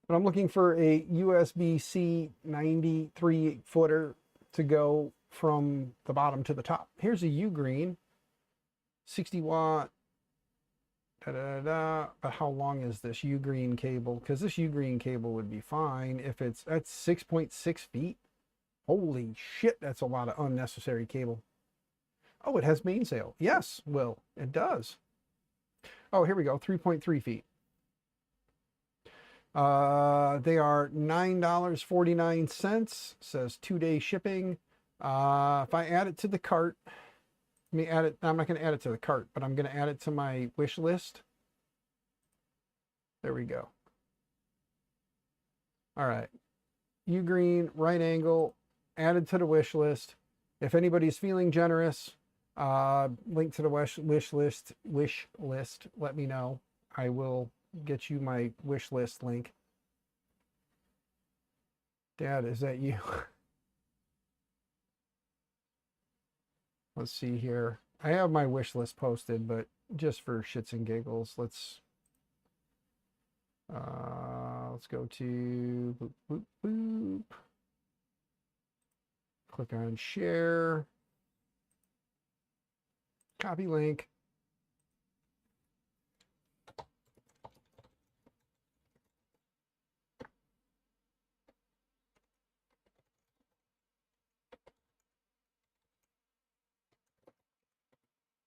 But I'm looking for a USB-C 93 footer to go from the bottom to the top. Here's a U-Green, 60 watt. But how long is this U-Green cable? Because this U-Green cable would be fine if that's 6.6 feet. Holy shit, that's a lot of unnecessary cable. Oh, it has mainsail. Yes, Will, it does. Oh, here we go, 3.3 feet. They are $9.49. Says 2-day shipping. If I add it to the cart, let me add it. I'm not going to add it to the cart, but I'm going to add it to my wish list. There we go. All right. U-Green, right angle, added to the wish list. If anybody's feeling generous, link to the wish list, let me know. I will get you my wish list link. Dad, is that you? Let's see here. I have my wish list posted, but just for shits and giggles, let's go to boop, boop, boop. Click on share. Copy link.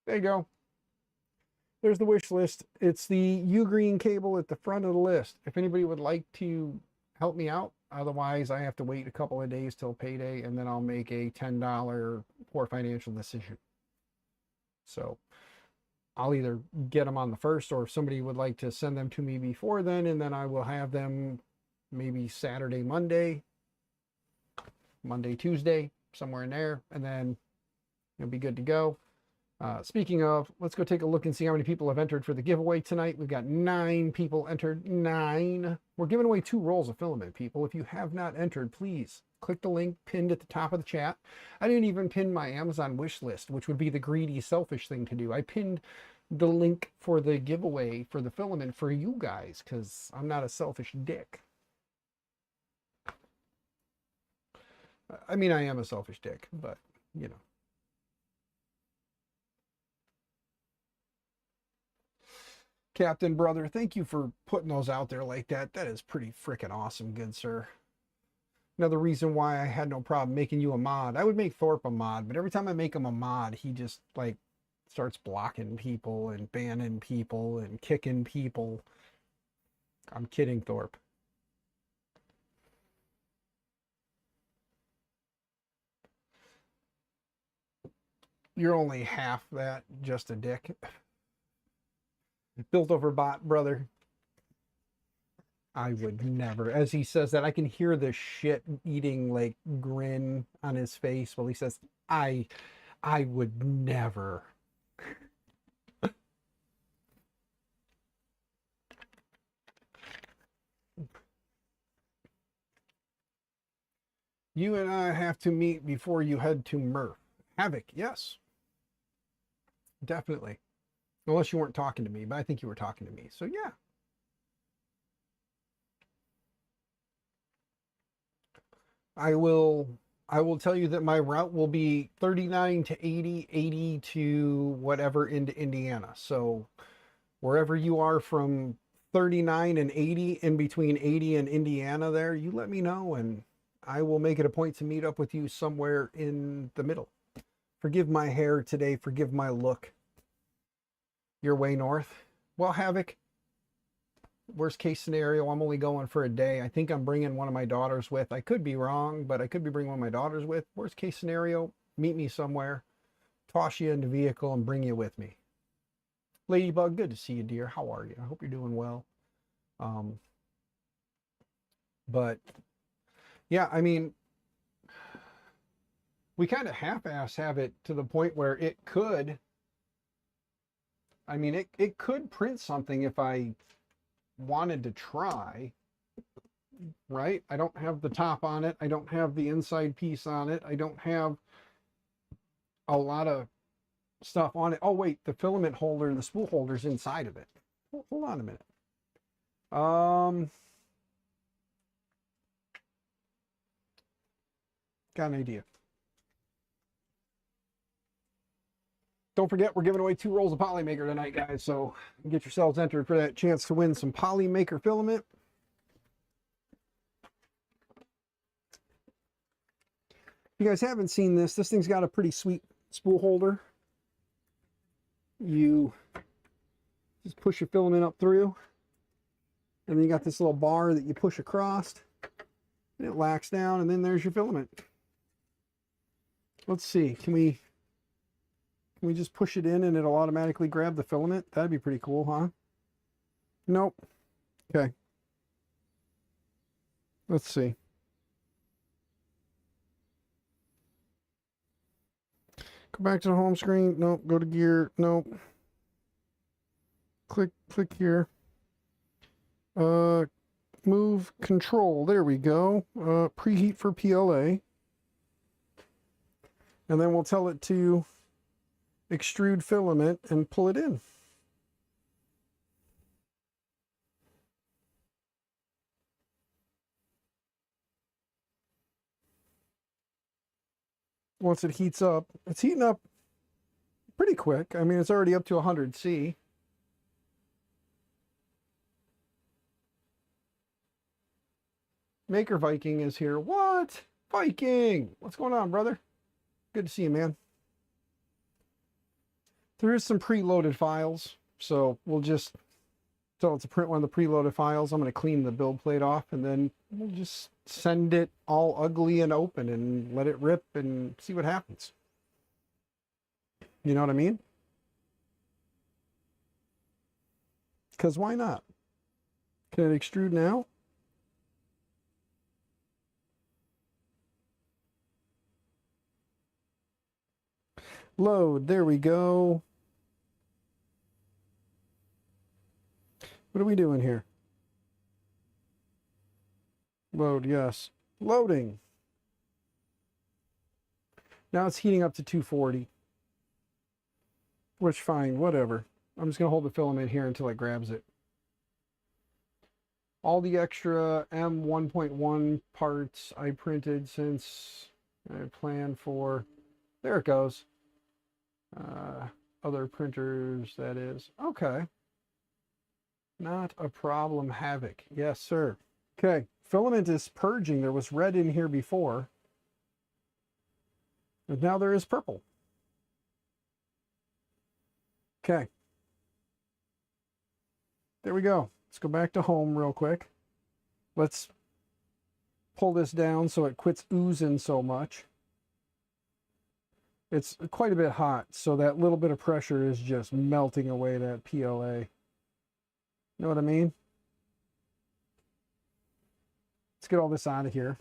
There you go. There's the wish list. It's the U-Green cable at the front of the list. If anybody would like to help me out, otherwise I have to wait a couple of days till payday, and then I'll make a $10 poor financial decision. So I'll either get them on the first, or if somebody would like to send them to me before then, and then I will have them maybe Saturday, Monday, Tuesday, somewhere in there, and then it'll be good to go. Speaking of, let's go take a look and see how many people have entered for the giveaway tonight. We've got 9 people entered. 9. We're giving away 2 rolls of filament, people. If you have not entered, please click the link pinned at the top of the chat. I didn't even pin my Amazon wish list, which would be the greedy, selfish thing to do. I pinned the link for the giveaway for the filament for you guys, because I'm not a selfish dick. I mean, I am a selfish dick, but, you know. Captain Brother, thank you for putting those out there like that. That is pretty freaking awesome, good sir. Another reason why I had no problem making you a mod. I would make Thorpe a mod, but every time I make him a mod, he just, like, starts blocking people and banning people and kicking people. I'm kidding, Thorpe. You're only half that, just a dick. Built over bot, brother. I would never. As he says that, I can hear the shit eating like grin on his face while he says, I would never. You and I have to meet before you head to Murph. Havoc, yes. Definitely. Unless you weren't talking to me, but I think you were talking to me. So yeah. I will tell you that my route will be 39 to 80, 80 to whatever into Indiana. So wherever you are from 39 and 80, in between 80 and Indiana there, you let me know and I will make it a point to meet up with you somewhere in the middle. Forgive my hair today, forgive my look. You're way north. Well, Havoc, worst case scenario, I'm only going for a day. I think I'm bringing one of my daughters with. I could be wrong, but I could be bringing one of my daughters with. Worst case scenario, meet me somewhere, toss you in the vehicle and bring you with me. Ladybug, good to see you, dear. How are you? I hope you're doing well. But yeah, I mean, we kind of half-ass have it to the point where it could, I mean, it could print something if I wanted to try, right? I don't have the top on it. I don't have the inside piece on it. I don't have a lot of stuff on it. Oh, wait, the filament holder and the spool holder's inside of it. Hold on a minute. Got an idea. Don't forget, we're giving away 2 rolls of Polymaker tonight, guys. So get yourselves entered for that chance to win some Polymaker filament. If you guys haven't seen this, this thing's got a pretty sweet spool holder. You just push your filament up through, and then you got this little bar that you push across, and it locks down, and then there's your filament. Let's see, can we just push it in and it'll automatically grab the filament? That'd be pretty cool, huh? Nope. Okay. Let's see. Go back to the home screen. Nope. Go to gear. Nope. Click here. Move control. There we go. Preheat for PLA. And then we'll tell it to extrude filament and pull it in. Once it heats up, it's heating up pretty quick. I mean, it's already up to 100 C. Maker Viking is here. What? Viking! What's going on, brother? Good to see you, man. There is some preloaded files, so we'll just tell it to print one of the preloaded files. I'm going to clean the build plate off, and then we'll just send it all ugly and open and let it rip and see what happens. You know what I mean? Because why not? Can it extrude now? Load, there we go. What are we doing here? Load, yes. Loading. Now it's heating up to 240. Which, fine, whatever. I'm just going to hold the filament here until it grabs it. All the extra M1.1 parts I printed since I planned for, there it goes. Other printers, that is. Okay. Not a problem, Havoc. Yes, sir. Okay, filament is purging. There was red in here before. And now there is purple. Okay. There we go. Let's go back to home real quick. Let's pull this down so it quits oozing so much. It's quite a bit hot, so that little bit of pressure is just melting away that PLA. Know what I mean? Let's get all this out of here.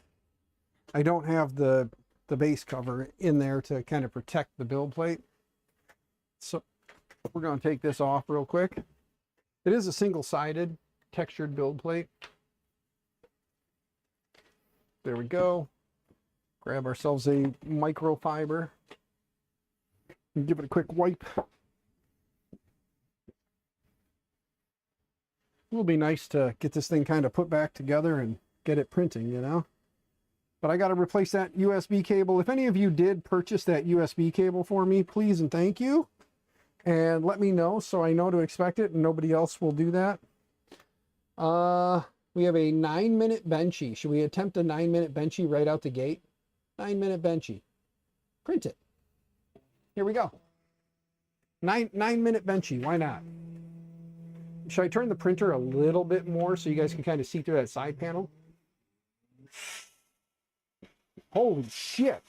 I don't have the base cover in there to kind of protect the build plate. So we're going to take this off real quick. It is a single-sided textured build plate. There we go. Grab ourselves a microfiber and give it a quick wipe. It will be nice to get this thing kind of put back together and get it printing, you know? But I got to replace that USB cable. If any of you did purchase that USB cable for me, please and thank you. And let me know so I know to expect it and nobody else will do that. We have a 9-minute benchy. Should we attempt a 9-minute benchy right out the gate? 9-minute benchy. Print it. Here we go. 9-minute benchy. Why not? Should I turn the printer a little bit more so you guys can kind of see through that side panel? Holy shit.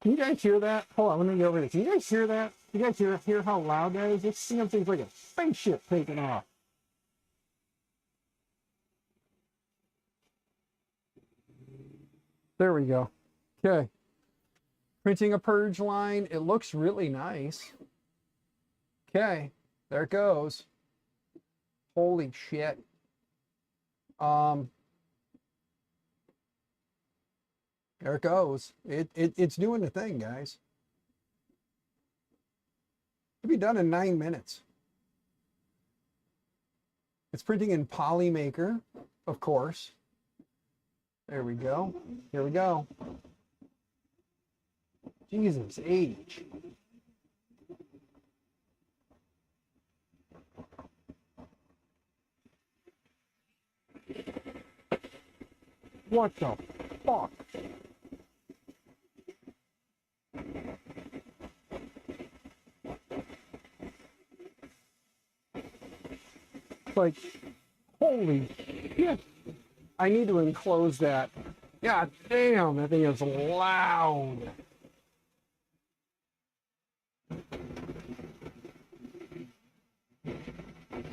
Can you guys hear that? Hold on, let me get over this. Can you guys hear that? You guys hear how loud that is? This thing's like a spaceship taking off. There we go. Okay. Printing a purge line. It looks really nice. Okay. There it goes. Holy shit. There it goes. It's doing the thing, guys. It'll be done in 9 minutes. It's printing in Polymaker, of course. There we go. Here we go. Jesus H. What the fuck? Like, holy shit. I need to enclose that. God damn, that thing is loud.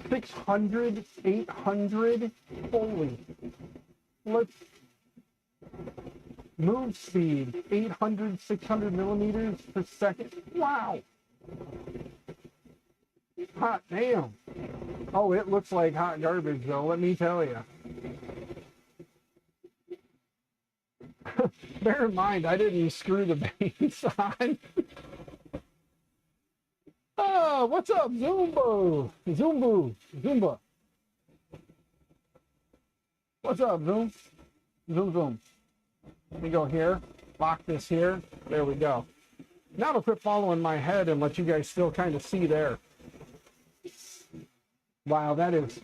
$600, $800, holy. Let's move speed, 800, 600 millimeters per second. Wow. Hot damn. Oh, it looks like hot garbage though, let me tell you. Bear in mind, I didn't screw the base on. Oh, what's up, Zumbo? Zumba. What's up, Zoom? Zoom. Let me go here, lock this here. There we go. Now it'll quit following my head and let you guys still kind of see there. Wow, that is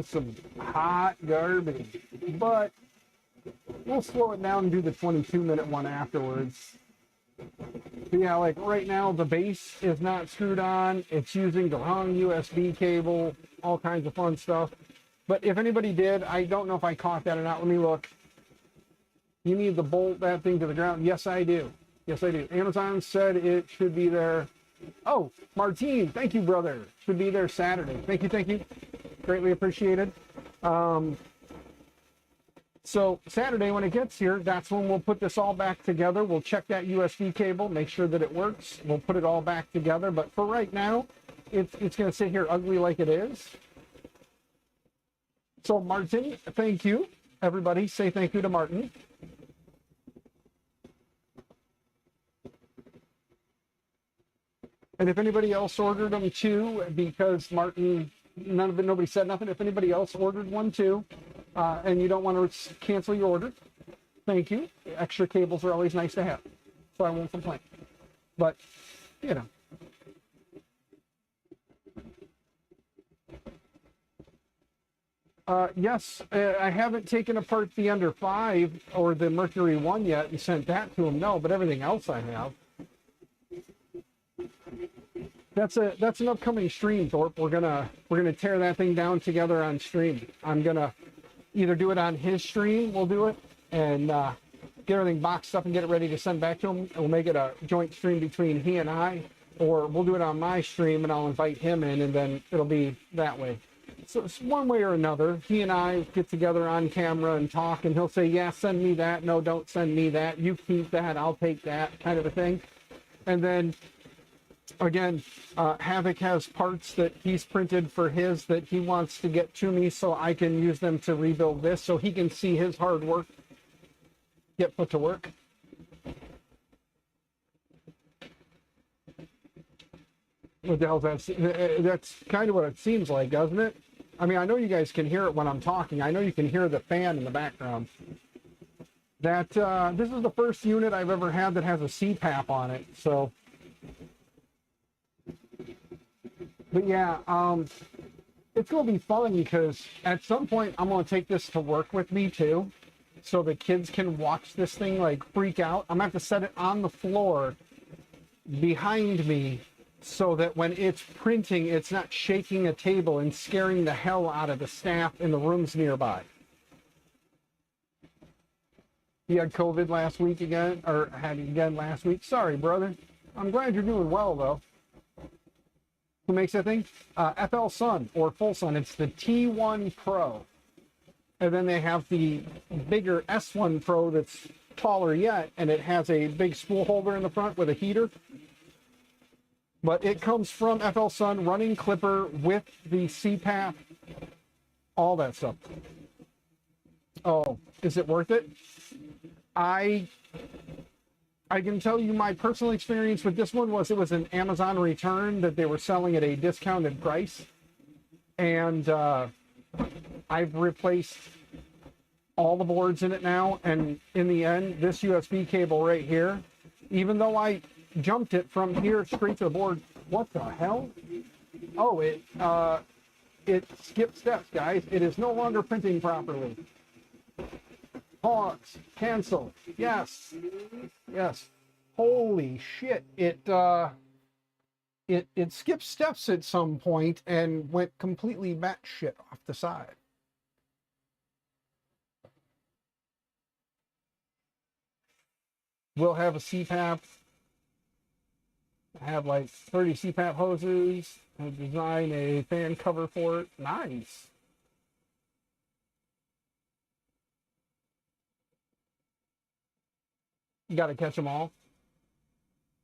some hot garbage. But we'll slow it down and do the 22-minute one afterwards. But yeah, like right now the base is not screwed on. It's using the wrong USB cable, all kinds of fun stuff. But if anybody did, I don't know if I caught that or not. Let me look. You need to bolt that thing to the ground. Yes, I do. Yes, I do. Amazon said it should be there. Oh, Martine, thank you, brother. Should be there Saturday. Thank you. Greatly appreciated. So Saturday when it gets here, that's when we'll put this all back together. We'll check that USB cable, make sure that it works. We'll put it all back together. But for right now, it's going to sit here ugly like it is. So Martin, thank you. Everybody say thank you to Martin. And if anybody else ordered them too, because Martin, nobody said nothing. If anybody else ordered one too, and you don't want to cancel your order, thank you. Extra cables are always nice to have, so I won't complain. But, you know. Yes, I haven't taken apart the Under 5 or the Mercury 1 yet and sent that to him. No, but everything else I have. That's an upcoming stream, Thorpe. We're gonna tear that thing down together on stream. I'm gonna either do it on his stream, we'll do it, and get everything boxed up and get it ready to send back to him. And we'll make it a joint stream between he and I, or we'll do it on my stream and I'll invite him in, and then it'll be that way. So it's one way or another. He and I get together on camera and talk, and he'll say, yeah, send me that. No, don't send me that. You keep that. I'll take that, kind of a thing. And then, again, Havoc has parts that he's printed for his that he wants to get to me so I can use them to rebuild this, so he can see his hard work get put to work. What the hell's that? That's kind of what it seems like, doesn't it? I mean, I know you guys can hear it when I'm talking. I know you can hear the fan in the background. That this is the first unit I've ever had that has a CPAP on it. So, but yeah, it's gonna be fun because at some point I'm gonna take this to work with me too, so the kids can watch this thing like freak out. I'm gonna have to set it on the floor behind me, so that when it's printing, it's not shaking a table and scaring the hell out of the staff in the rooms nearby. You had COVID last week again, or had it again last week. Sorry, brother. I'm glad you're doing well, though. Who makes that thing? FL Sun, or Full Sun. It's the T1 Pro. And then they have the bigger S1 Pro that's taller yet, and it has a big spool holder in the front with a heater. But it comes from FL Sun, running clipper with the CPAP, all that stuff. Oh, is it worth it? I can tell you my personal experience with this one was it was an Amazon return that they were selling at a discounted price. And I've replaced all the boards in it now. And in the end, this USB cable right here, even though I jumped it from here straight to the board. What the hell? Oh, it skipped steps, guys. It is no longer printing properly. Pause. Cancel. Yes. Yes. Holy shit. It skipped steps at some point and went completely batshit off the side. We'll have a CPAP. I have like 30 CPAP hoses. I design a fan cover for it. Nice. You got to catch them all.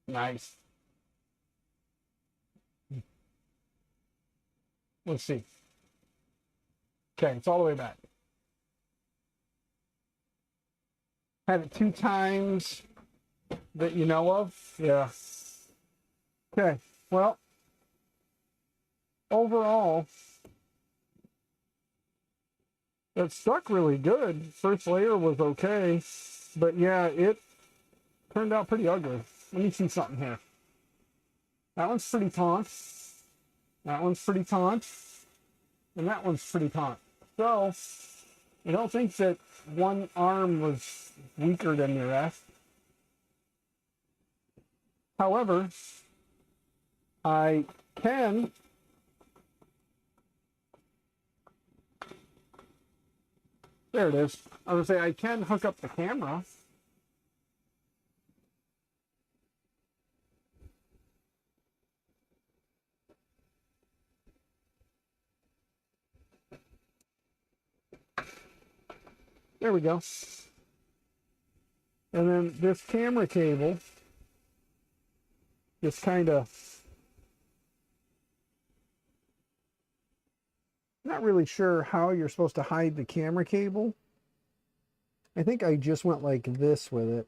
Nice. Let's see. Okay, it's all the way back. Had it 2 times that you know of. Yeah. Okay, well, overall, it stuck really good. First layer was okay, but yeah, it turned out pretty ugly. Let me see something here. That one's pretty taut. That one's pretty taut. And that one's pretty taut. So, I don't think that one arm was weaker than the rest. However, I can there it is. I was gonna say I can hook up the camera. There we go. And then this camera cable just kind of, not really sure how you're supposed to hide the camera cable. I think I just went like this with it.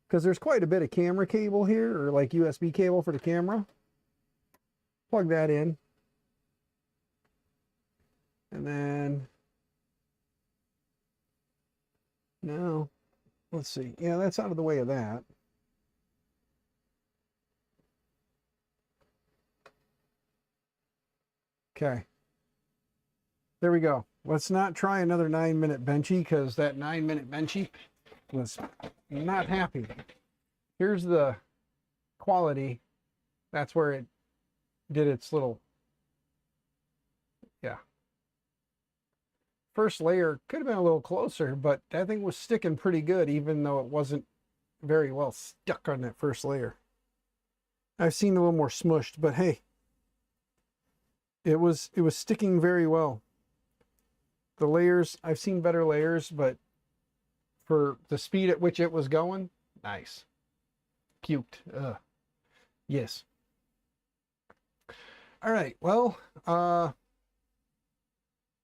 because there's quite a bit of camera cable here, or like USB cable for the camera. Plug that in. And then, now, let's see. Yeah, that's out of the way of that. Okay. There we go. Let's not try another 9-minute benchy, because that 9-minute benchy was not happy. Here's the quality. That's where it did its little, yeah. First layer could have been a little closer, but that thing was sticking pretty good, even though it wasn't very well stuck on that first layer. I've seen a little more smushed, but hey, it was sticking very well. The layers, I've seen better layers, but for the speed at which it was going, nice. Puked. Yes. All right, well, let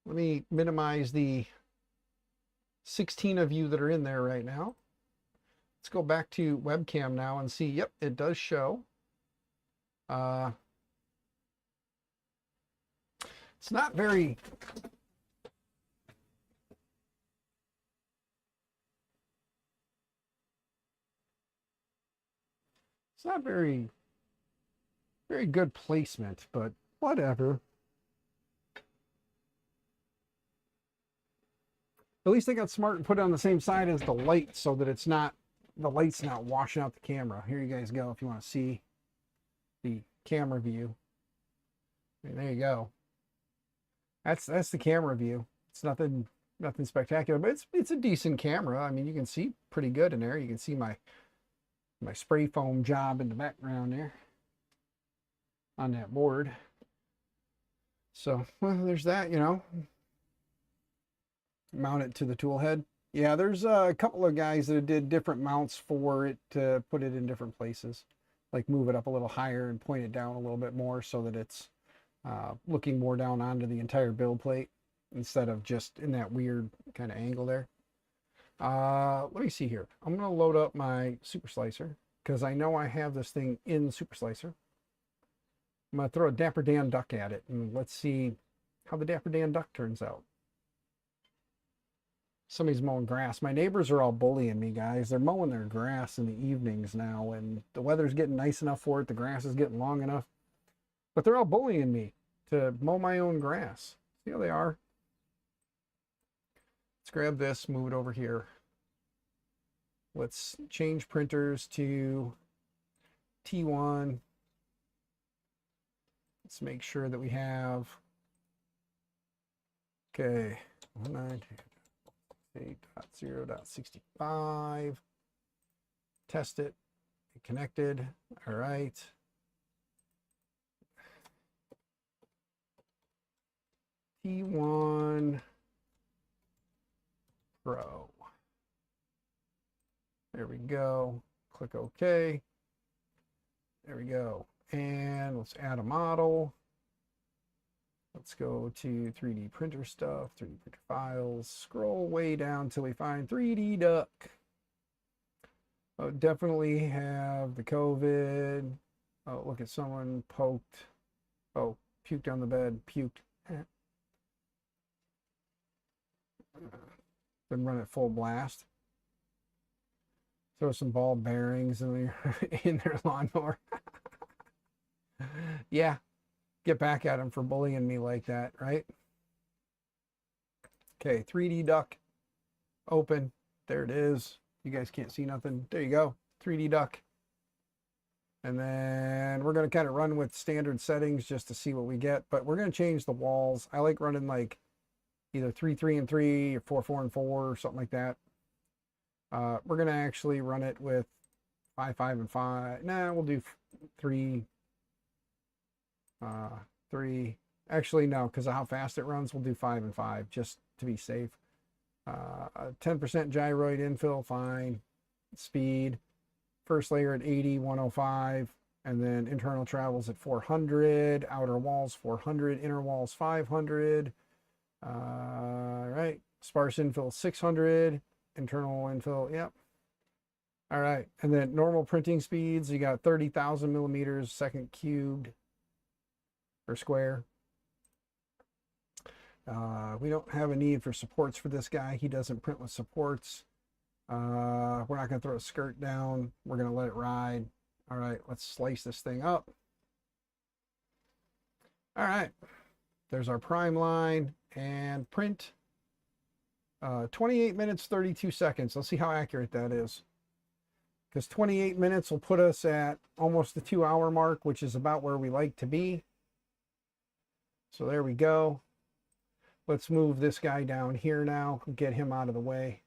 me minimize the 16 of you that are in there right now. Let's go back to webcam now and see. Yep, it does show. It's not very... It's not very good placement, but whatever. At least they got smart and put it on the same side as the light so that it's not, the light's not washing out the camera. Here you guys go if you want to see the camera view. And there you go. That's the camera view. It's nothing spectacular, but it's a decent camera. I mean, you can see pretty good in there. You can see my spray foam job in the background there on that board. So, well, there's that, you know. Mount it to the tool head. Yeah, there's a couple of guys that did different mounts for it to put it in different places. Like move it up a little higher and point it down a little bit more so that it's looking more down onto the entire build plate instead of just in that weird kind of angle there. Let me see here. I'm going to load up my Super Slicer because I know I have this thing in Super Slicer. I'm going to throw a Dapper Dan duck at it and let's see how the Dapper Dan duck turns out. Somebody's mowing grass. My neighbors are all bullying me, guys. They're mowing their grass in the evenings now, and the weather's getting nice enough for it. The grass is getting long enough. But they're all bullying me to mow my own grass. See how they are? Let's grab this, move it over here. Let's change printers to T1. Let's make sure that we have, okay, 192.8.0.65. Test it. Connected. All right. T1 Pro. There we go. Click OK. There we go. And let's add a model. Let's go to 3D printer stuff, 3D printer files, scroll way down till we find 3D duck. Oh, definitely have the COVID. Oh, look at someone poked. Oh, puked on the bed, puked. Then run at full blast. Throw some ball bearings in their lawnmower. Yeah. Get back at them for bullying me like that, right? Okay, 3D duck, open. There it is. You guys can't see nothing. There you go, 3D duck. And then we're going to kind of run with standard settings just to see what we get. But we're going to change the walls. I like running like either 3, 3, and 3, or 4, 4, and 4, or something like that. We're going to actually run it with 5, 5, and 5. Nah, we'll do 3. 3. Actually, no, because of how fast it runs, we'll do 5 and 5 just to be safe. 10% gyroid infill, fine. Speed. First layer at 80, 105. And then internal travels at 400. Outer walls 400. Inner walls 500. Right. Sparse infill 600. Internal infill, yep. All right, and then normal printing speeds, you got 30,000 millimeters second cubed or square. We don't have a need for supports for this guy. He doesn't print with supports. We're not going to throw a skirt down. We're going to let it ride. All right, let's slice this thing up. All right, there's our prime line and print. 28 minutes, 32 seconds. Let's see how accurate that is. Because 28 minutes will put us at almost the 2-hour mark, which is about where we like to be. So there we go. Let's move this guy down here now and get him out of the way.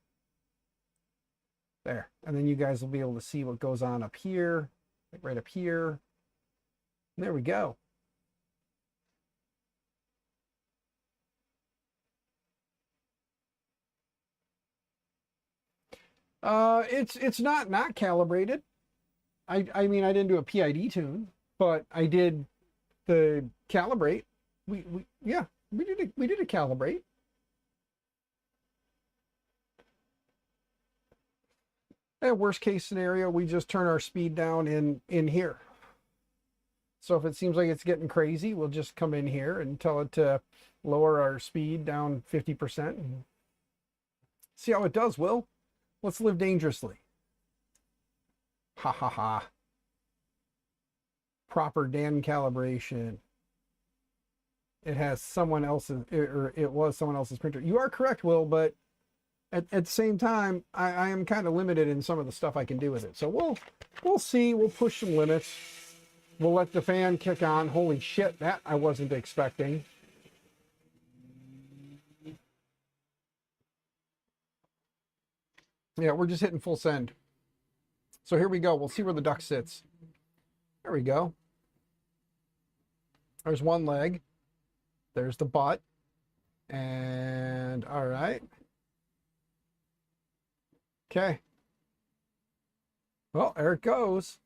There. And then you guys will be able to see what goes on up here, like right up here. There we go. It's not calibrated. I mean, I didn't do a PID tune, but I did the calibrate. We did a calibrate. And worst case scenario, we just turn our speed down in here. So if it seems like it's getting crazy, we'll just come in here and tell it to lower our speed down 50% and see how it does, Will. Let's live dangerously. Ha ha ha. Proper Dan calibration. It has someone else's, or it was someone else's printer. You are correct, Will, but at the same time, I am kind of limited in some of the stuff I can do with it. So we'll see. We'll push some limits. We'll let the fan kick on. Holy shit, that I wasn't expecting. Yeah, we're just hitting full send. So here we go. We'll see where the duck sits. There we go. There's one leg. There's the butt. And all right. Okay. Well, there it goes.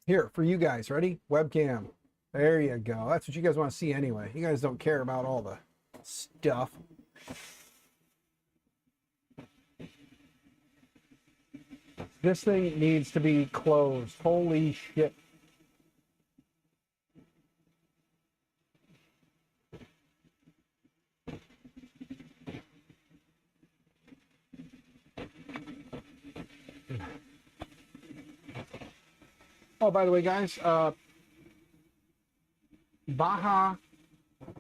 Here, for you guys. Ready? Webcam. There you go. That's what you guys want to see anyway. You guys don't care about all the stuff. This thing needs to be closed. Holy shit. Oh, by the way, guys, Baja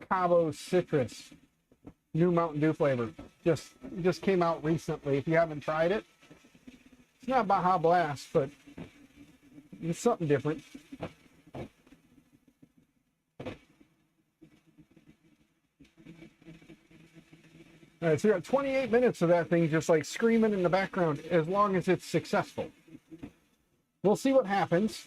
Cabo Citrus, new Mountain Dew flavor, just came out recently. If you haven't tried it, it's not Baja Blast, but it's something different. All right, so you got 28 minutes of that thing just like screaming in the background, as long as it's successful. We'll see what happens.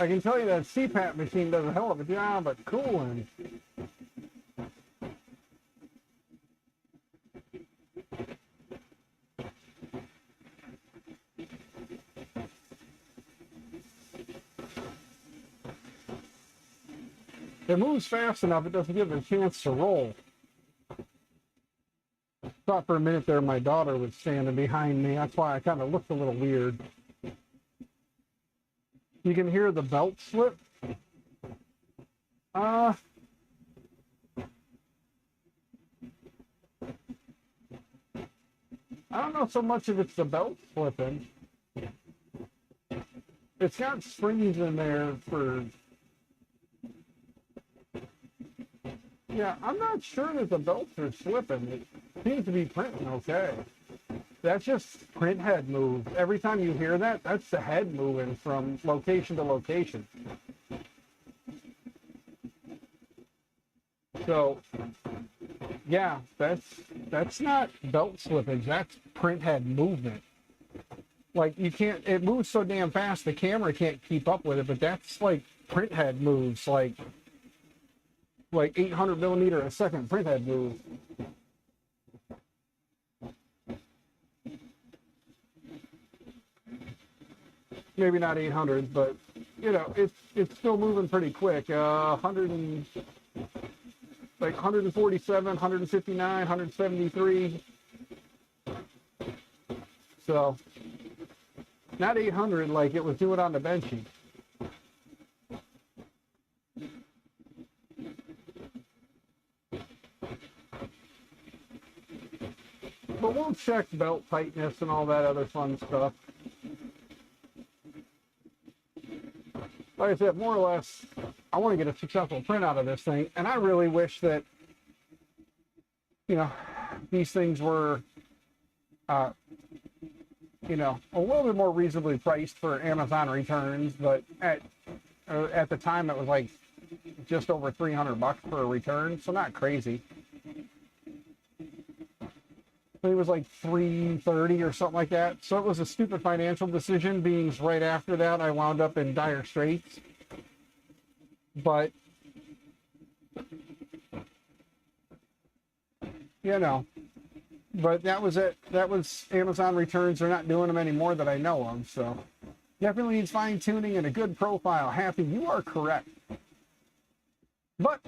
I can tell you that CPAP machine does a hell of a job at cooling. It moves fast enough, it doesn't give it a chance to roll. Thought for a minute there my daughter was standing behind me. That's why I kind of looked a little weird. You can hear the belt slip. I don't know so much if it's the belt slipping. It's got springs in there for... Yeah, I'm not sure that the belts are slipping. It seems to be printing okay. That's just print head move. Every time you hear that, that's the head moving from location to location. So, yeah, that's not belt slippage. That's print head movement. Like, you can't, it moves so damn fast, the camera can't keep up with it, but that's like print head moves. Like, like 800 millimeter a second printhead move. Maybe not 800, but you know, it's still moving pretty quick. 100 and like 147, 159, 173. So not 800 like it was doing on the Benchy. But we'll check belt tightness and all that other fun stuff. Like I said, more or less, I want to get a successful print out of this thing. And I really wish that, you know, these things were, you know, a little bit more reasonably priced for Amazon returns. But at the time, it was like just over $300 for a return. So not crazy. I think it was like $330 or something like that. So it was a stupid financial decision, being right after that I wound up in dire straits. But, you know, but that was it. That was Amazon returns. They're not doing them anymore that I know of. So definitely needs fine tuning and a good profile. Happy, you are correct. But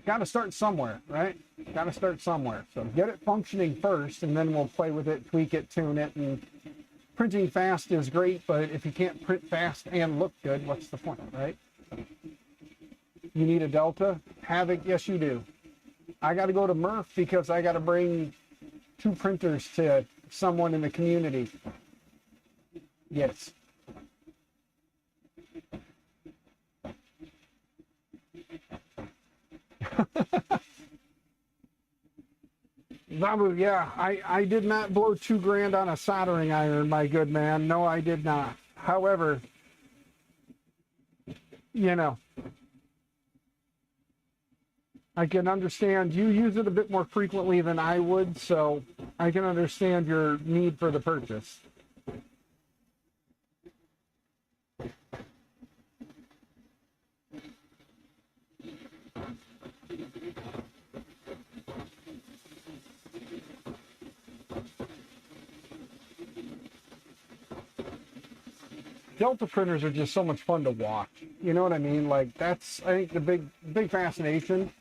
got to start somewhere, right? Got to start somewhere. So get it functioning first, and then we'll play with it, tweak it, tune it. And printing fast is great, but if you can't print fast and look good, what's the point, right? You need a Delta? Havoc? Yes, you do. I got to go to Murph because I got to bring 2 printers to someone in the community. Yes. Babu, yeah, I did not blow $2,000 on a soldering iron, my good man. No, I did not. However, you know, I can understand you use it a bit more frequently than I would, so I can understand your need for the purchase. Delta printers are just so much fun to watch. You know what I mean? Like, that's, I think, the big fascination.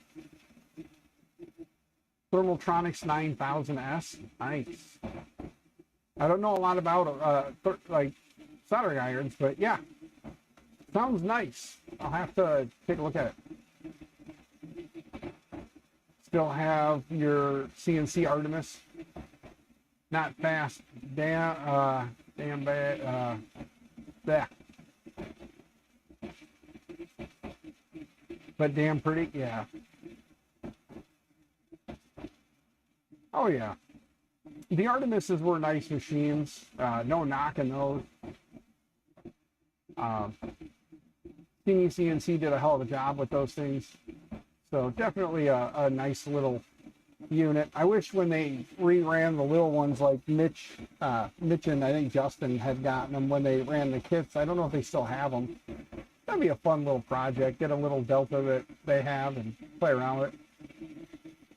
Thermaltronics 9000S. Nice. I don't know a lot about, like, soldering irons, but yeah. Sounds nice. I'll have to take a look at it. Still have your CNC Artemis. Not fast. Damn bad. Yeah. But damn pretty, yeah. Oh yeah. The Artemises were nice machines. No knocking those. CNC did a hell of a job with those things. So definitely a nice little unit. I wish when they reran the little ones, like Mitch and I think Justin had gotten them when they ran the kits. I don't know if they still have them. That'd be a fun little project. Get a little Delta that they have and play around with it.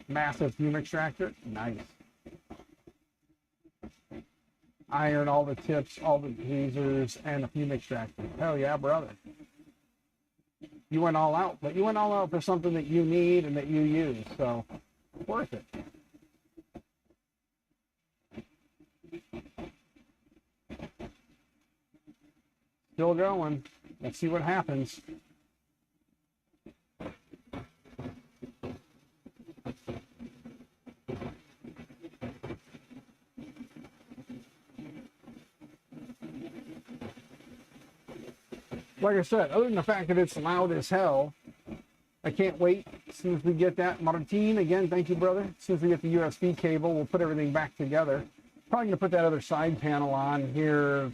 Massive fume extractor. Nice. Iron all the tips, all the tweezers, and a fume extractor. Hell yeah, brother. You went all out, but you went all out for something that you need and that you use. So worth it. Still going. Let's see what happens. Like I said, other than the fact that it's loud as hell, I can't wait. As soon as we get that, Martin, again, thank you, brother. As soon as we get the USB cable, we'll put everything back together. Probably going to put that other side panel on here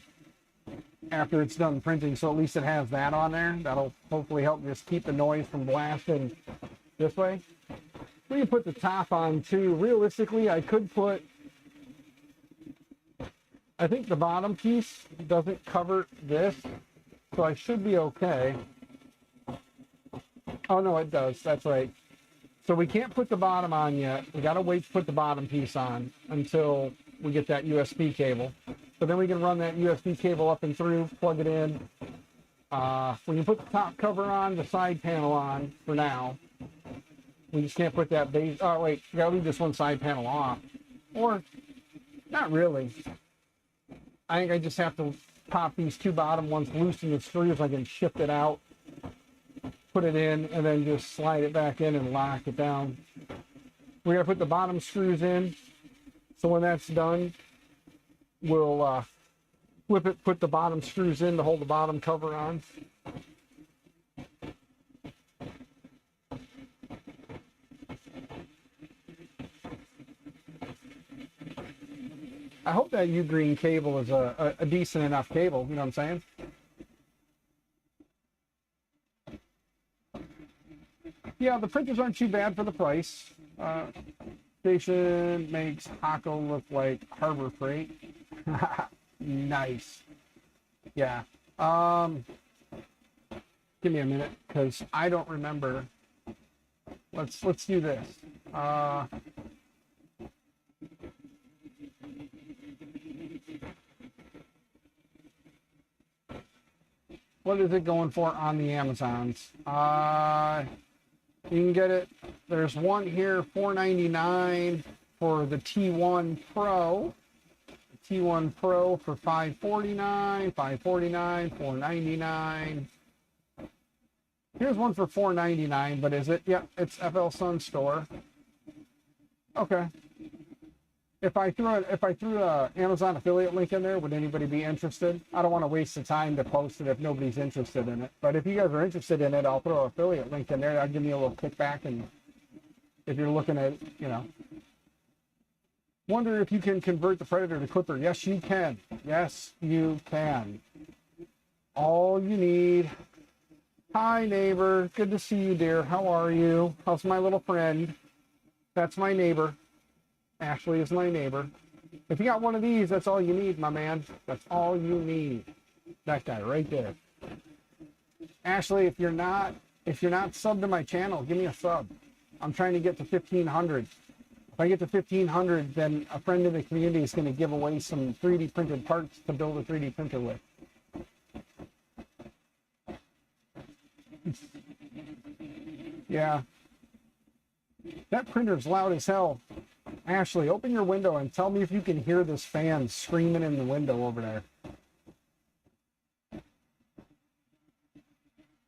after it's done printing, so at least it has that on there. That'll hopefully help just keep the noise from blasting this way. We can put the top on, too. Realistically, I could put... I think the bottom piece doesn't cover this, so I should be okay. Oh, no, it does. That's right. So we can't put the bottom on yet. We got to wait to put the bottom piece on until we get that USB cable. So then we can run that USB cable up and through, plug it in. We can put the top cover on, the side panel on for now. We just can't put that base. Oh, wait, we got to leave this one side panel off. Or, not really. I think I just have to pop these two bottom ones, loosen the screws. I can shift it out, put it in, and then just slide it back in and lock it down. We're going to put the bottom screws in. So when that's done, we'll flip it, put the bottom screws in to hold the bottom cover on. I hope that U-green cable is a decent enough cable, you know what I'm saying? Yeah, the printers aren't too bad for the price. Station makes Hako look like Harbor Freight. Nice. Yeah. Give me a minute, because I don't remember. Let's do this. What is it going for on the Amazons? You can get it. There's one here, $4.99 for the T1 Pro. T1 Pro for $549, $549, $4.99. Here's one for $4.99, but is it? Yep, it's FL Sun Store. Okay. If I threw a Amazon affiliate link in there, would anybody be interested? I don't want to waste the time to post it if nobody's interested in it. But if you guys are interested in it, I'll throw an affiliate link in there. That'll give me a little kickback. And if you're looking at, you know, wonder if you can convert the Predator to Clipper. Yes, you can. Yes, you can. All you need. Hi, neighbor. Good to see you, dear. How are you? How's my little friend? That's my neighbor. Ashley is my neighbor. If you got one of these, that's all you need, my man. That's all you need. That guy right there. Ashley, if you're not subbed to my channel, give me a sub. I'm trying to get to 1,500. If I get to 1,500, then a friend in the community is going to give away some 3D printed parts to build a 3D printer with. Yeah. That printer's loud as hell. Ashley, open your window and tell me if you can hear this fan screaming in the window over there.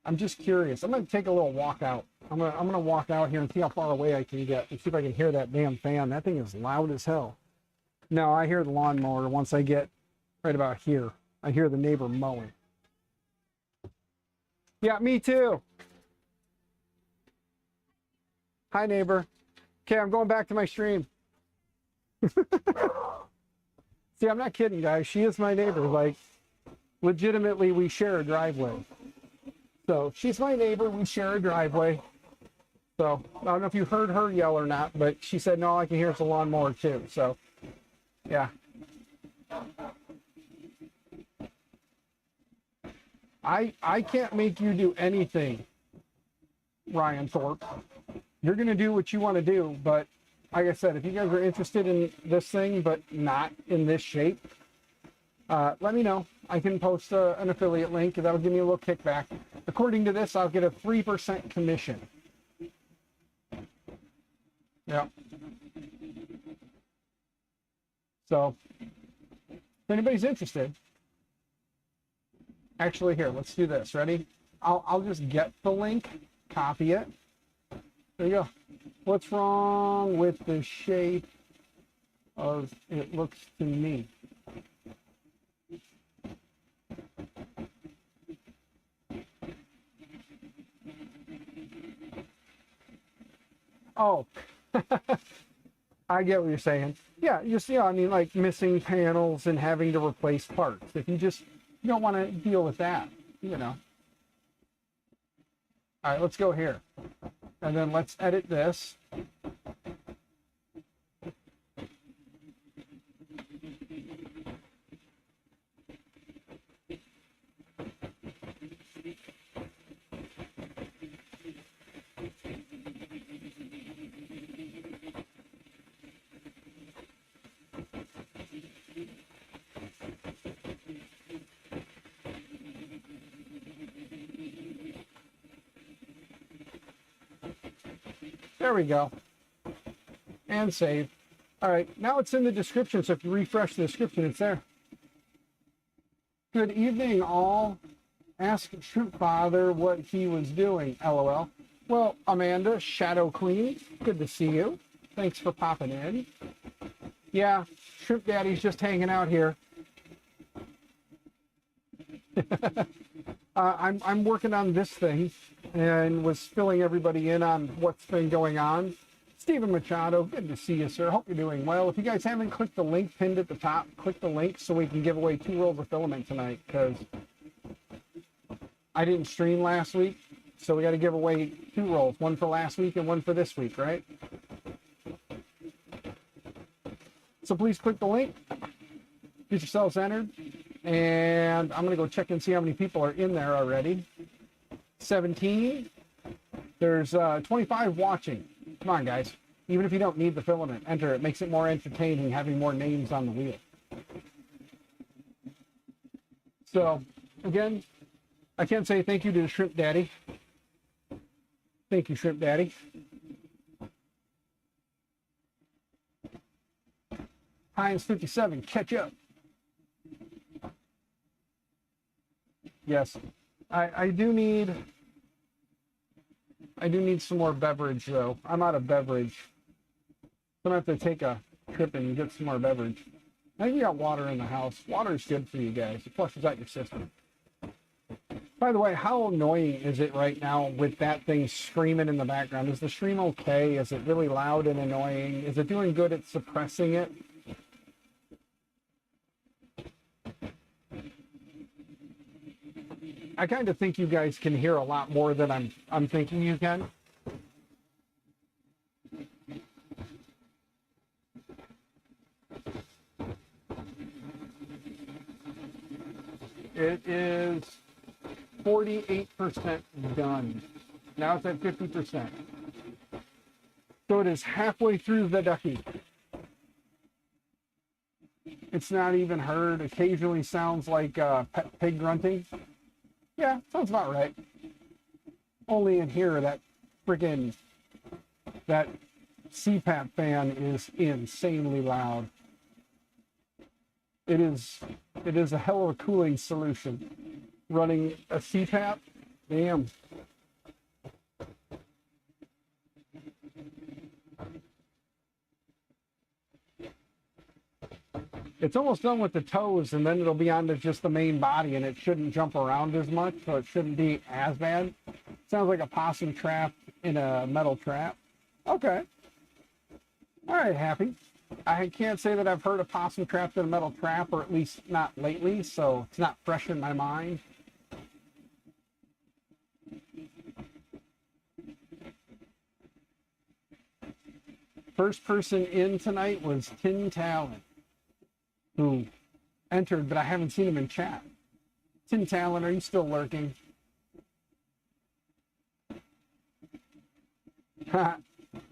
I'm just curious. I'm going to take a little walk out. I'm gonna walk out here and see how far away I can get and see if I can hear that damn fan. That thing is loud as hell. No, I hear the lawnmower once I get right about here. I hear the neighbor mowing. Yeah, me too. Hi, neighbor. Okay, I'm going back to my stream. See, I'm not kidding, guys. She is my neighbor. Like, legitimately, we share a driveway. So, she's my neighbor. We share a driveway. So, I don't know if you heard her yell or not, but she said, no, I can hear the lawnmower too. So, yeah. I can't make you do anything, Ryan Thorpe. You're going to do what you want to do, but like I said, if you guys are interested in this thing, but not in this shape, let me know. I can post an affiliate link, and that'll give me a little kickback. According to this, I'll get a 3% commission. Yeah. So, if anybody's interested, actually, here, let's do this. Ready? I'll just get the link, copy it. There you go. What's wrong with the shape of it looks to me? Oh, I get what you're saying. Yeah, just, yeah, I mean, like missing panels and having to replace parts. If you don't want to deal with that, you know. All right, let's go here. And then let's edit this. There we go. And save. All right, now it's in the description, so if you refresh the description, it's there. Good evening, all. Ask Shrimp Father what he was doing, LOL. Well, Amanda, Shadow Queen, good to see you. Thanks for popping in. Yeah, Shrimp Daddy's just hanging out here. I'm working on this thing and was filling everybody in on what's been going on. Stephen Machado, good to see you, sir. Hope you're doing well. If you guys haven't clicked the link pinned at the top, click the link so we can give away 2 rolls of filament tonight, because I didn't stream last week, so we got to give away 2 rolls, one for last week and one for this week, right? So please click the link, get yourselves entered, and I'm going to go check and see how many people are in there already. 17. There's 25 watching. Come on, guys. Even if you don't need the filament, enter. It makes it more entertaining having more names on the wheel. So, again, I can't say thank you to the Shrimp Daddy. Thank you, Shrimp Daddy. Heinz 57, catch up. Yes, I do need some more beverage, though. I'm out of beverage. I'm going to have to take a trip and get some more beverage. I think we got water in the house. Water is good for you guys. It flushes out your system. By the way, how annoying is it right now with that thing screaming in the background? Is the stream okay? Is it really loud and annoying? Is it doing good at suppressing it? I kind of think you guys can hear a lot more than I'm thinking you can. It is 48% done. Now it's at 50%. So it is halfway through the ducky. It's not even heard. Occasionally sounds like pet pig grunting. Yeah, sounds about right. Only in here, that CPAP fan is insanely loud. It is a hell of a cooling solution. Running a CPAP, damn. It's almost done with the toes, and then it'll be on to just the main body, and it shouldn't jump around as much, so it shouldn't be as bad. Sounds like a possum trap in a metal trap. Okay. All right, Happy. I can't say that I've heard a possum trapped in a metal trap, or at least not lately, so it's not fresh in my mind. First person in tonight was Tin Talon, who entered, but I haven't seen him in chat. Tin Talon, are you still lurking?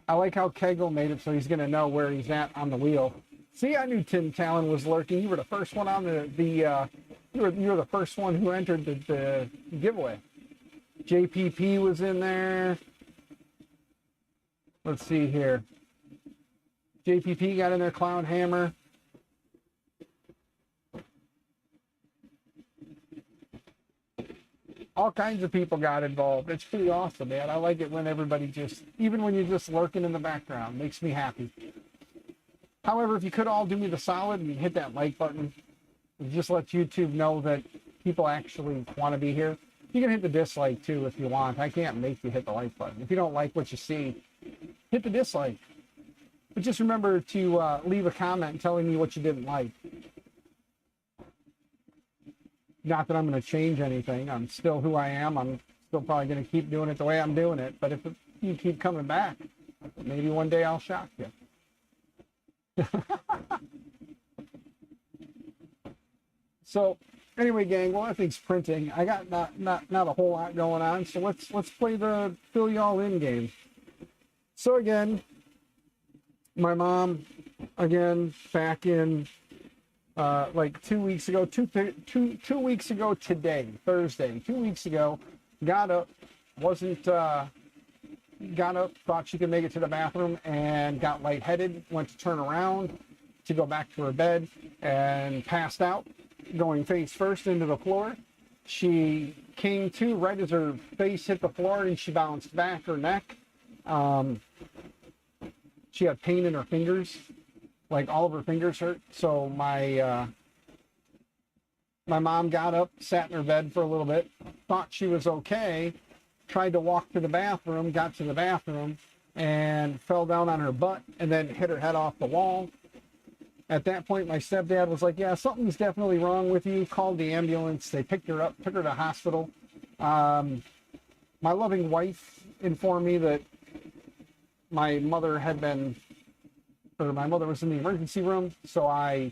I like how Kegel made it so he's going to know where he's at on the wheel. See, I knew Tin Talon was lurking. You were the first one on you were the first one who entered the giveaway. JPP was in there. Let's see here. JPP got in there, Clown Hammer. All kinds of people got involved. It's pretty awesome, man. I like it when everybody just, even when you're just lurking in the background, makes me happy. However, if you could all do me the solid and hit that like button, it just lets YouTube know that people actually want to be here. You can hit the dislike too if you want. I can't make you hit the like button. If you don't like what you see, hit the dislike. But just remember to leave a comment telling me what you didn't like. Not that I'm going to change anything. I'm still who I am. I'm still probably going to keep doing it the way I'm doing it. But if you keep coming back, maybe one day I'll shock you. So anyway, gang, well, that thing's printing. I got not a whole lot going on. So let's play the fill y'all in game. So again, my mom, again, back in like 2 weeks ago, two weeks ago today, Thursday, 2 weeks ago, got up, wasn't got up, thought she could make it to the bathroom, and got lightheaded, went to turn around to go back to her bed, and passed out, going face first into the floor. She came to right as her face hit the floor, and she bounced back, her neck. She had pain in her fingers, like all of her fingers hurt. So my mom got up, sat in her bed for a little bit, thought she was okay, tried to walk to the bathroom, got to the bathroom, and fell down on her butt and then hit her head off the wall. At that point, my stepdad was like, yeah, something's definitely wrong with you. Called the ambulance. They picked her up, took her to the hospital. My loving wife informed me that my mother was in the emergency room. So I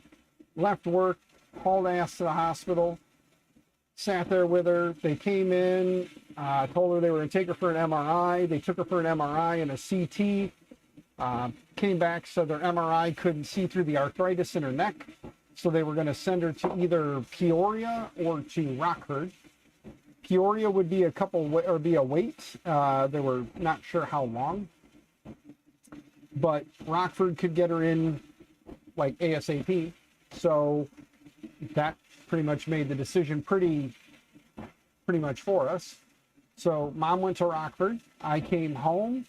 left work, hauled ass to the hospital, sat there with her. They came in, told her they were going to take her for an MRI. They took her for an MRI and a CT. Came back, said their MRI couldn't see through the arthritis in her neck, so they were going to send her to either Peoria or to Rockford. Peoria would be be a wait. They were not sure how long, but Rockford could get her in like ASAP. So that pretty much made the decision pretty much for us. So mom went to Rockford. I came home,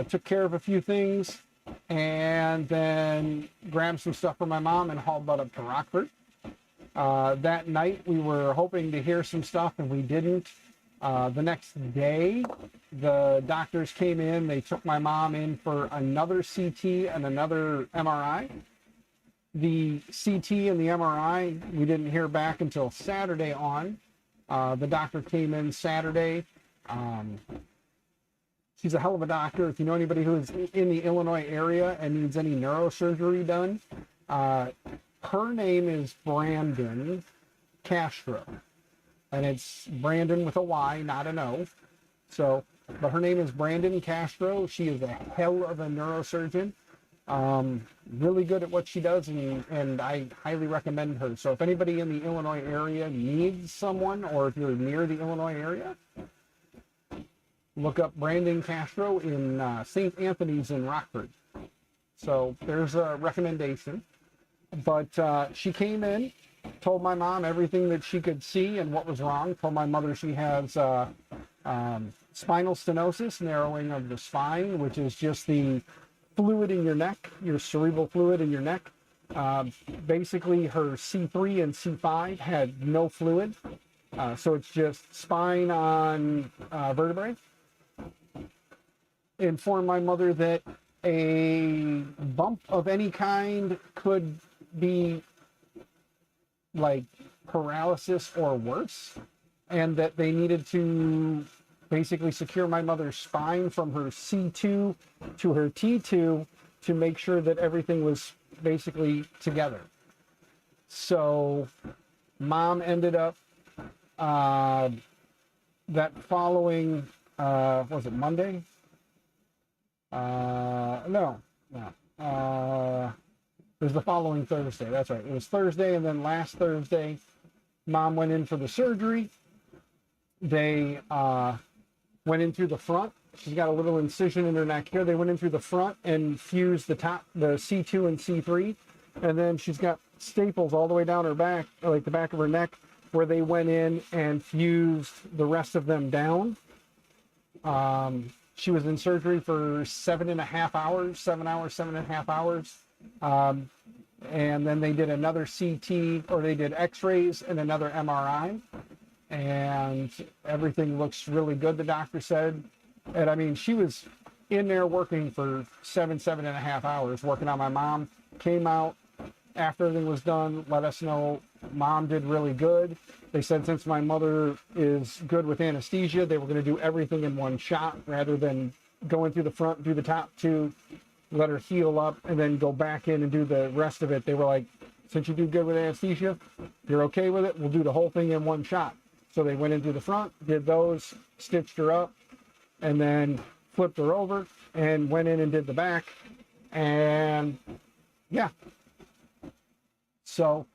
took care of a few things, and then grabbed some stuff for my mom and hauled butt up to Rockford. That night we were hoping to hear some stuff, and we didn't. The next day, the doctors came in. They took my mom in for another CT and another MRI. The CT and the MRI, we didn't hear back until Saturday on. The doctor came in Saturday. She's a hell of a doctor. If you know anybody who's in the Illinois area and needs any neurosurgery done, her name is Brandon Castro. And it's Brandon with a Y, not an O. So, but her name is Brandon Castro. She is a hell of a neurosurgeon. Really good at what she does, and I highly recommend her. So if anybody in the Illinois area needs someone, or if you're near the Illinois area, look up Brandon Castro in St. Anthony's in Rockford. So there's a recommendation. But she came in, told my mom everything that she could see and what was wrong. Told my mother she has spinal stenosis, narrowing of the spine, which is just the fluid in your neck, your cerebral fluid in your neck. Basically, her C3 and C5 had no fluid. So it's just spine on vertebrae. Informed my mother that a bump of any kind could be like paralysis or worse, and that they needed to basically secure my mother's spine from her C2 to her T2 to make sure that everything was basically together. So mom ended up that following was it Monday? No. It was the following Thursday. That's right. It was Thursday, and then last Thursday, mom went in for the surgery. They went in through the front. She's got a little incision in her neck here. They went in through the front and fused the C2 and C3, and then she's got staples all the way down her back, like the back of her neck, where they went in and fused the rest of them down. She was in surgery for 7.5 hours, 7.5 hours. And then they did another CT, or they did x-rays and another MRI. And everything looks really good, the doctor said. And I mean, she was in there working for 7.5 hours, working on my mom. Came out after everything was done, let us know mom did really good. They said since my mother is good with anesthesia, they were going to do everything in one shot rather than going through the front, do the top two, let her heal up, and then go back in and do the rest of it. They were like, since you do good with anesthesia, you're okay with it, we'll do the whole thing in one shot. So they went into the front, did those, stitched her up, and then flipped her over and went in and did the back. And yeah. So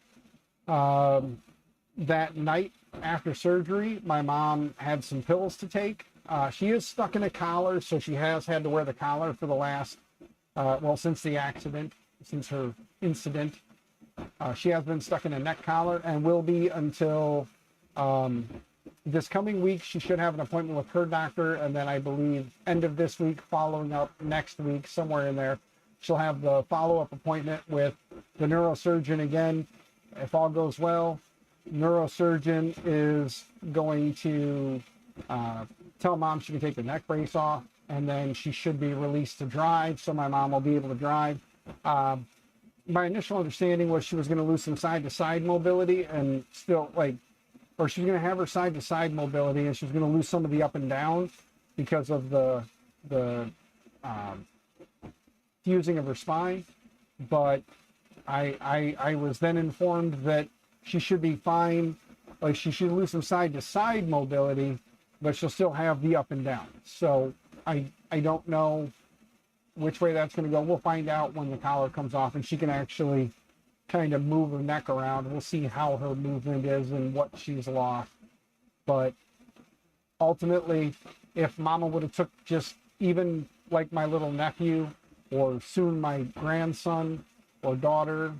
that night after surgery, my mom had some pills to take. She is stuck in a collar, so she has had to wear the collar for the last, well, since the accident, since her incident. She has been stuck in a neck collar and will be until this coming week. She should have an appointment with her doctor, and then I believe end of this week, following up next week, somewhere in there, she'll have the follow-up appointment with the neurosurgeon again. If all goes well, neurosurgeon is going to tell mom she can take the neck brace off, and then she should be released to drive, so my mom will be able to drive. My initial understanding was she was going to lose some side-to-side mobility and still, like, or she's going to have her side-to-side mobility, and she's going to lose some of the up and down because of the fusing of her spine. But I was then informed that she should be fine. Like, she should lose some side-to-side mobility, but she'll still have the up and down. So I don't know which way that's going to go. We'll find out when the collar comes off and she can actually kind of move her neck around. We'll see how her movement is and what she's lost. But ultimately, if mama would have took just even like my little nephew or soon my grandson or daughter,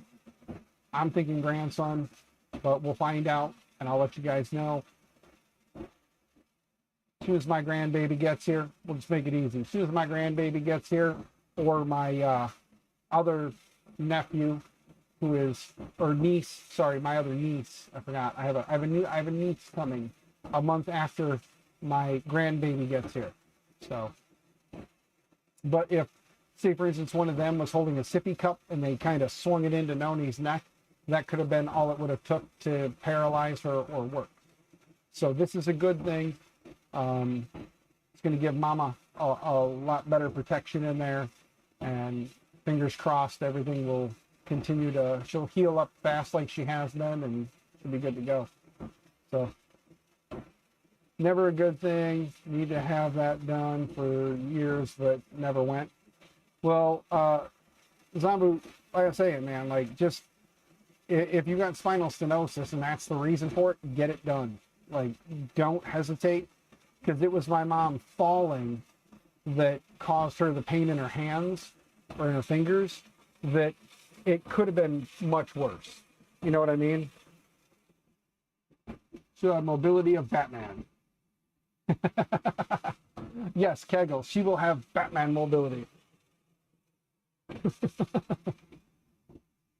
I'm thinking grandson, but we'll find out and I'll let you guys know. As soon as my grandbaby gets here, we'll just make it easy. As soon as my grandbaby gets here, or my other nephew, who is, or niece, sorry, my other niece, I forgot. I have a niece coming a month after my grandbaby gets here. So, but if, say for instance, one of them was holding a sippy cup and they kind of swung it into Noni's neck, that could have been all it would have took to paralyze her or work. So this is a good thing. It's going to give mama a lot better protection in there, and fingers crossed everything will continue to, she'll heal up fast like she has been, and she'll be good to go. So never a good thing. Need to have that done for years, but never went. Well, Zambu, like I say, man, like, just if you got spinal stenosis and that's the reason for it, get it done. Like, don't hesitate, because it was my mom falling that caused her the pain in her hands or in her fingers, that it could have been much worse. You know what I mean? So, mobility of Batman. Yes, Kegel, she will have Batman mobility.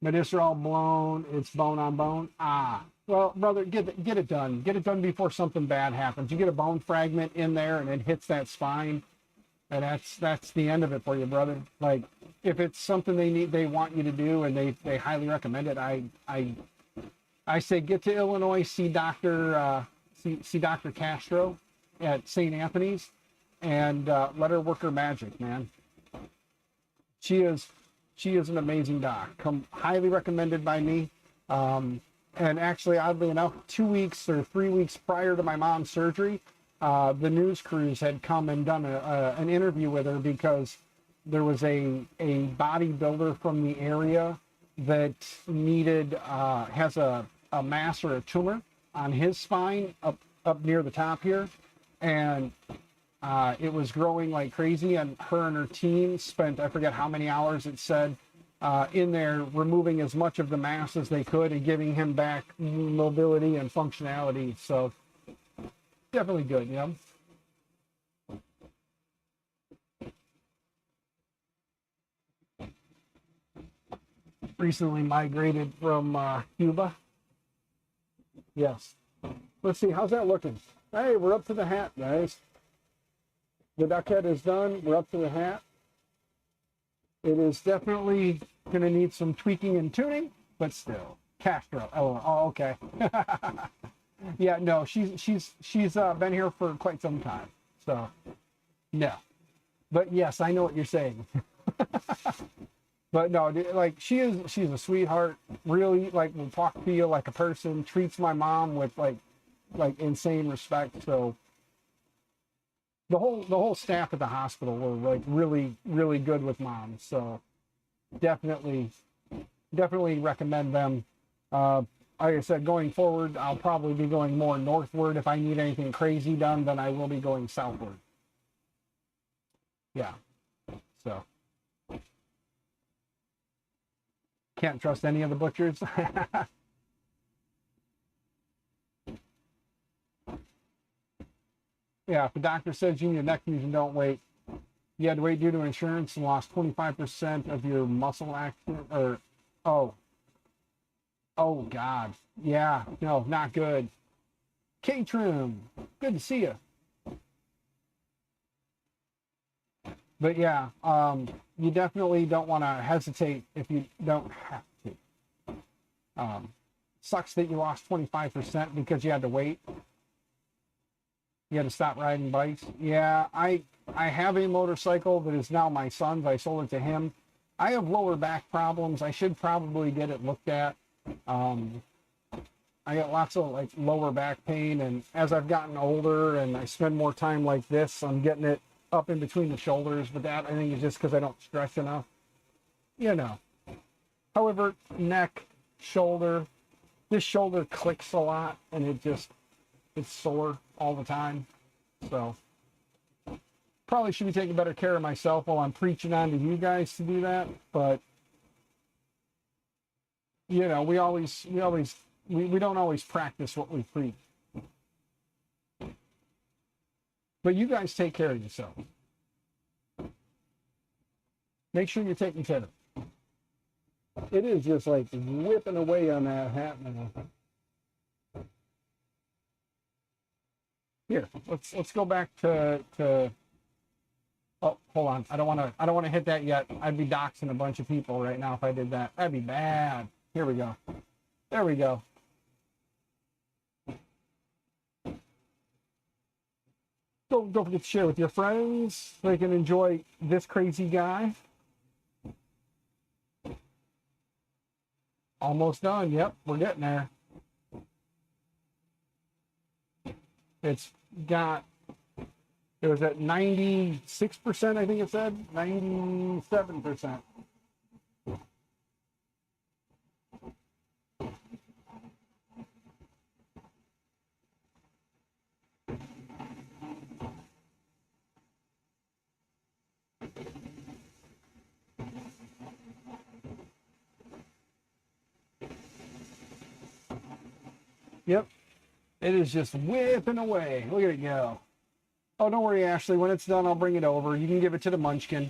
But it's all blown, it's bone on bone. Well, brother, get it done. Get it done before something bad happens. You get a bone fragment in there and it hits that spine, and that's the end of it for you, brother. Like, if it's something they want you to do and they highly recommend it, I say get to Illinois, see Dr. Castro at St. Anthony's, and let her work her magic, man. She is an amazing doc. Highly recommended by me. And actually, oddly enough, 2 weeks or 3 weeks prior to my mom's surgery, the news crews had come and done an interview with her, because there was a bodybuilder from the area that has a mass or a tumor on his spine up near the top here, and it was growing like crazy, and her team spent, I forget how many hours it said, in there removing as much of the mass as they could and giving him back mobility and functionality. So definitely good, you know. Recently migrated from Cuba. Yes. Let's see, how's that looking? Hey, we're up to the hat, guys. The duck head is done. We're up to the hat. It is definitely going to need some tweaking and tuning, but still. Castro. Oh, okay. Yeah, no, she's been here for quite some time. So, no. But yes, I know what you're saying. But no, like, she's a sweetheart. Really, like, will talk to you like a person. Treats my mom with like insane respect. So the whole staff at the hospital were like really, really good with mom. So definitely recommend them. like I said, going forward, I'll probably be going more northward. If I need anything crazy done, then I will be going southward. Yeah. So can't trust any of the butchers. Yeah, if the doctor says you need a neck fusion, don't wait. You had to wait due to insurance and lost 25% of your muscle action, or, oh, oh God. Yeah, no, not good. K-Trim, good to see you. But yeah, you definitely don't want to hesitate if you don't have to. Sucks that you lost 25% because you had to wait. You had to stop riding bikes. Yeah, I have a motorcycle that is now my son's. I sold it to him. I have lower back problems. I should probably get it looked at. I got lots of like lower back pain, and as I've gotten older and I spend more time like this, I'm getting it up in between the shoulders. But that I think is just because I don't stretch enough. You know. However, neck, shoulder, this shoulder clicks a lot, and it's sore all the time. So probably should be taking better care of myself while I'm preaching on to you guys to do that. But you know, we don't always practice what we preach. But you guys take care of yourself. Make sure you're taking care of it. It is just like whipping away on that hat now. Here, let's go back to oh, hold on. I don't want to hit that yet. I'd be doxing a bunch of people right now if I did that. That'd be bad. Here we go. There we go. Don't forget to share with your friends so they can enjoy this crazy guy. Almost done. Yep, we're getting there. It's got, it was at 96%, I think it said, 97%. Yep, it is just whipping away. Look at it go. Oh, don't worry, Ashley. When it's done, I'll bring it over. You can give it to the munchkin.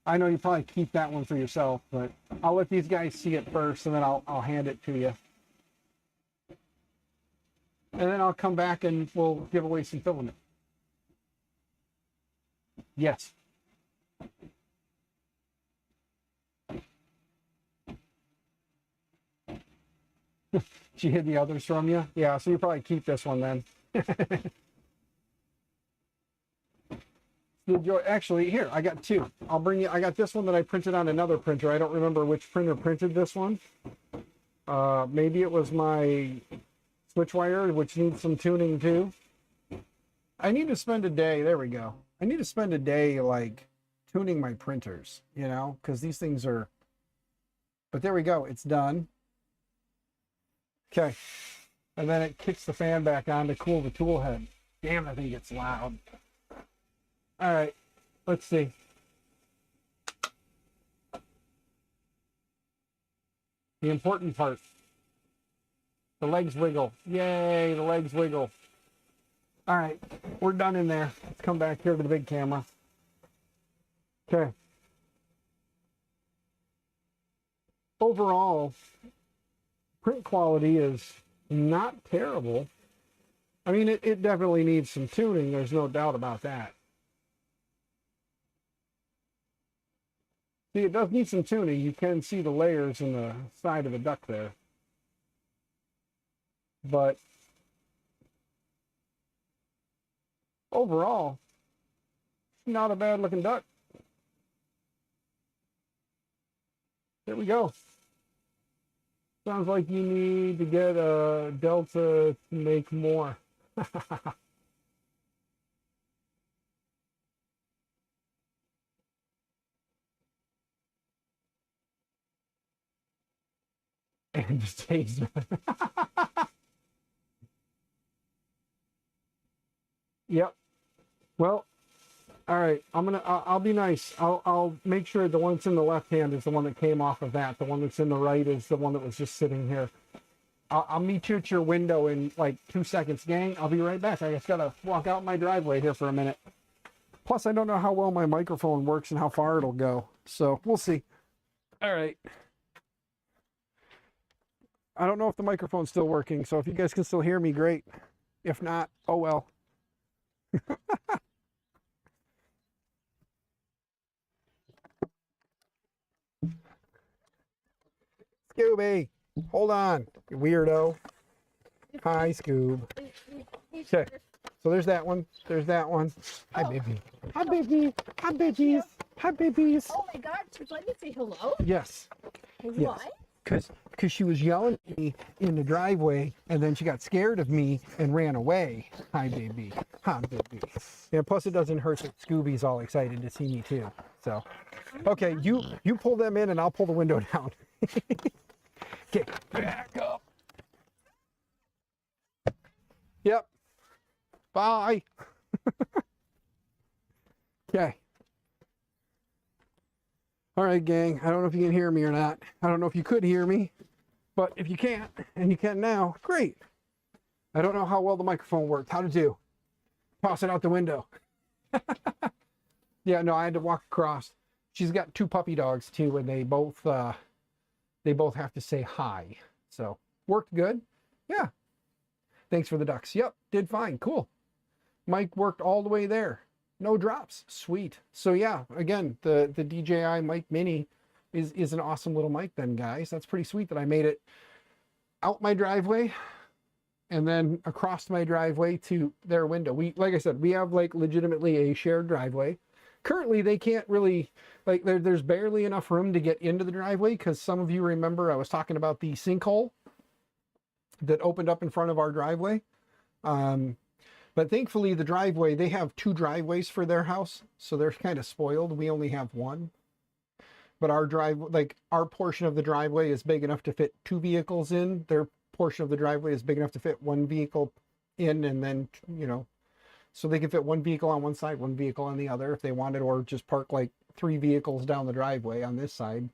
I know you probably keep that one for yourself, but I'll let these guys see it first, and then I'll hand it to you. And then I'll come back and we'll give away some filament. Yes. She hid the others from you? Yeah, so you probably keep this one then. Actually, here, I got two. I'll bring you, I got this one that I printed on another printer. I don't remember which printer printed this one. Maybe it was my switch wire, which needs some tuning too. I need to spend a day, there we go. I need to spend a day like tuning my printers, you know, because these things are, but there we go, it's done. Okay, and then it kicks the fan back on to cool the tool head. Damn, I think it's loud. All right, let's see. The important part. The legs wiggle. Yay, the legs wiggle. All right, we're done in there. Let's come back here to the big camera. Okay. Overall, print quality is not terrible. I mean, it definitely needs some tuning. There's no doubt about that. See, it does need some tuning. You can see the layers in the side of the duck there. But overall, not a bad looking duck. There we go. Sounds like you need to get a Delta to make more. and the taser. Yep. Well, all right. I'll be nice. I'll make sure the one that's in the left hand is the one that came off of that. The one that's in the right is the one that was just sitting here. I'll meet you at your window in like 2 seconds, gang. I'll be right back. I just gotta walk out my driveway here for a minute. Plus, I don't know how well my microphone works and how far it'll go. So we'll see. All right. I don't know if the microphone's still working. So if you guys can still hear me, great. If not, oh well. Scooby, hold on, you weirdo. Hi, Scoob. Okay, so there's that one. There's that one. Hi, baby. Hi, baby. Hi, babies. Hi, babies. Oh my God! She's letting me say hello. Yes. Why? Because she was yelling at me in the driveway, and then she got scared of me and ran away. Hi, baby. Hi, baby. And plus, it doesn't hurt that Scooby's all excited to see me too. So, okay, you pull them in, and I'll pull the window down. Okay, back up. Yep. Bye. Okay. All right, gang. I don't know if you can hear me or not. I don't know if you could hear me, but if you can't, and you can now, great. I don't know how well the microphone worked. How to do? Toss it out the window. Yeah, no, I had to walk across. She's got 2 puppy dogs too, and they both have to say hi. So worked good. Yeah. Thanks for the ducks. Yep, did fine. Cool. Mic worked all the way there. No drops. Sweet. So yeah, again, the DJI Mic Mini is an awesome little mic then, guys. That's pretty sweet that I made it out my driveway and then across my driveway to their window. Like I said, we have like legitimately a shared driveway. Currently, they can't really, like, there's barely enough room to get into the driveway because some of you remember I was talking about the sinkhole that opened up in front of our driveway. But thankfully, the driveway, they have 2 driveways for their house, so they're kind of spoiled. We only have 1. But our portion of the driveway is big enough to fit 2 vehicles in. Their portion of the driveway is big enough to fit 1 vehicle in, and then, you know, so they can fit 1 vehicle on one side, 1 vehicle on the other if they wanted, or just park like 3 vehicles down the driveway on this side.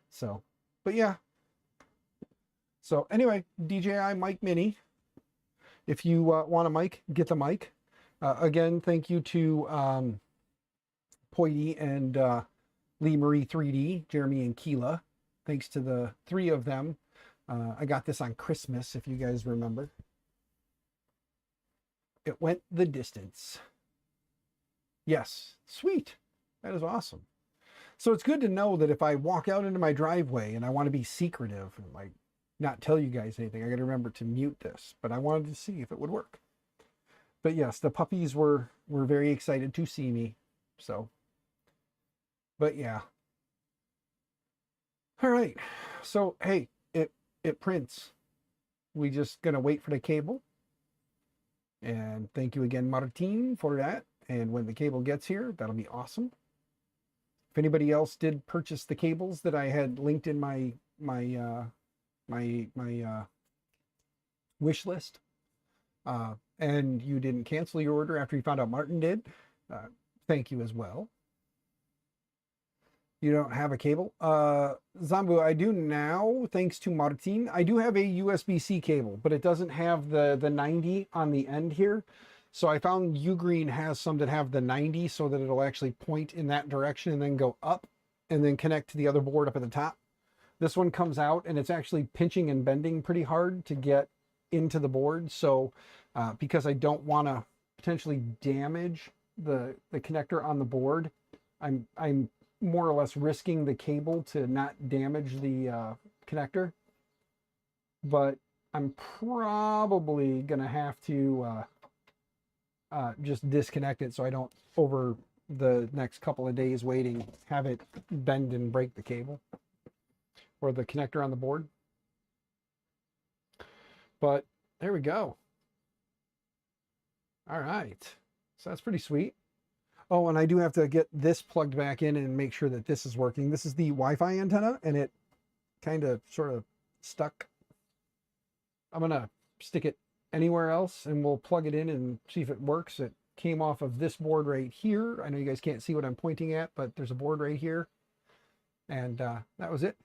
So, but yeah. So anyway, DJI Mic Mini. If you want a mic, get the mic. Again, thank you to Poity and Lee Marie 3D, Jeremy and Keela. Thanks to the 3 of them. I got this on Christmas, if you guys remember. It went the distance. Yes, sweet. That is awesome. So it's good to know that if I walk out into my driveway and I want to be secretive and like not tell you guys anything, I got to remember to mute this. But I wanted to see if it would work. But yes, the puppies were very excited to see me. So, but yeah. All right. So hey, it prints. We just gonna wait for the cable. And thank you again, Martin, for that. And when the cable gets here, that'll be awesome. If anybody else did purchase the cables that I had linked in my wish list, and you didn't cancel your order after you found out Martin did, thank you as well. You don't have a cable? Zambu, I do now, thanks to Martin. I do have a USB-C cable, but it doesn't have the 90 on the end here. So I found Ugreen has some that have the 90 so that it'll actually point in that direction and then go up and then connect to the other board up at the top. This one comes out and it's actually pinching and bending pretty hard to get into the board. So because I don't want to potentially damage the connector on the board, I'm more or less risking the cable to not damage the connector. But I'm probably going to have to just disconnect it so I don't, over the next couple of days waiting, have it bend and break the cable or the connector on the board. But there we go. All right. So that's pretty sweet. Oh, and I do have to get this plugged back in and make sure that this is working. This is the Wi-Fi antenna, and it kind of sort of stuck. I'm gonna stick it anywhere else and we'll plug it in and see if it works. It came off of this board right here. I know you guys can't see what I'm pointing at, but there's a board right here. And that was it.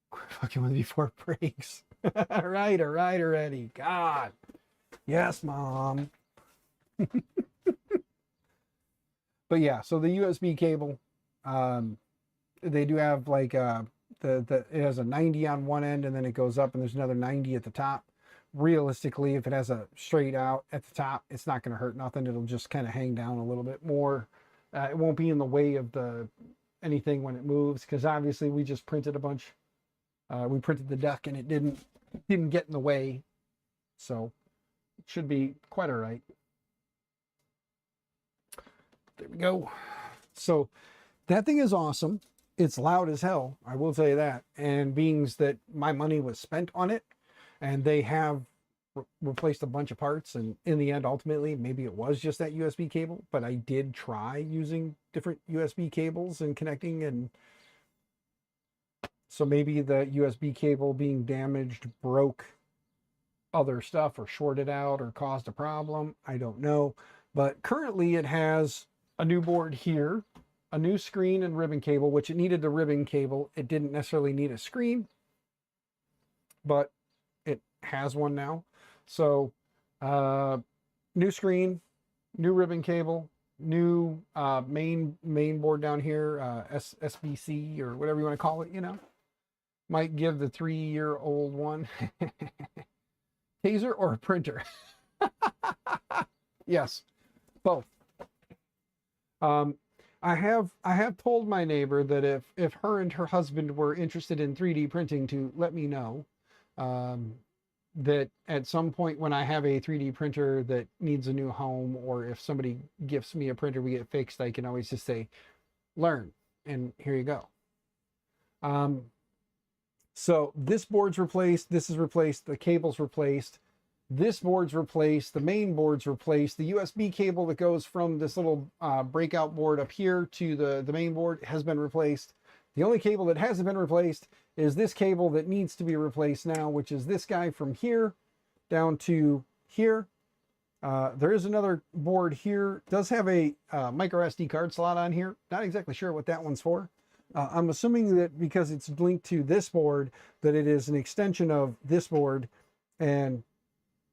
Quit fucking with me before it breaks. All right already. God. Yes, Mom. But yeah, so the USB cable, they do have like it has a 90 on one end and then it goes up and there's another 90 at the top. Realistically, if it has a straight out at the top, it's not going to hurt nothing. It'll just kind of hang down a little bit more. It won't be in the way of anything when it moves, because obviously we just printed a bunch. We printed the duck and it didn't get in the way, so it should be quite all right. There we go. So that thing is awesome. It's loud as hell, I will tell you that. And being that my money was spent on it, and they have replaced a bunch of parts, and in the end, ultimately, maybe it was just that USB cable, but I did try using different USB cables and connecting, and so maybe the USB cable being damaged broke other stuff or shorted out or caused a problem. I don't know. But currently it has a new board here, a new screen and ribbon cable, which it needed the ribbon cable. It didn't necessarily need a screen, but it has one now. So new screen, new ribbon cable, new main board down here, SBC or whatever you want to call it, you know. Might give the 3-year-old one. Taser or a printer? Yes, both. I have told my neighbor that if her and her husband were interested in 3D printing, to let me know. That at some point when I have a 3D printer that needs a new home, or if somebody gifts me a printer we get fixed, I can always just say, learn, and here you go. So this board's replaced, this is replaced, the cable's replaced, this board's replaced, the main board's replaced, the USB cable that goes from this little breakout board up here to the main board has been replaced. The only cable that hasn't been replaced is this cable that needs to be replaced now, which is this guy from here down to here. There is another board here. It does have a micro SD card slot on here. Not exactly sure what that one's for. I'm assuming that because it's linked to this board, that it is an extension of this board. And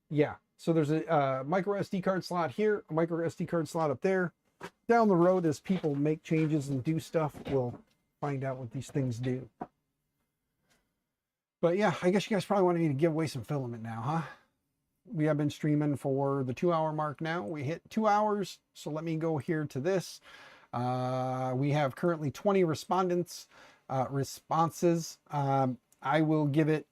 yeah, so there's a micro SD card slot here, a micro SD card slot up there. Down the road, as people make changes and do stuff, we'll find out what these things do. But yeah, I guess you guys probably want me to give away some filament now, huh? We have been streaming for the 2-hour mark now. We hit 2 hours, so let me go here to this. We have currently 20 responses. I will give it,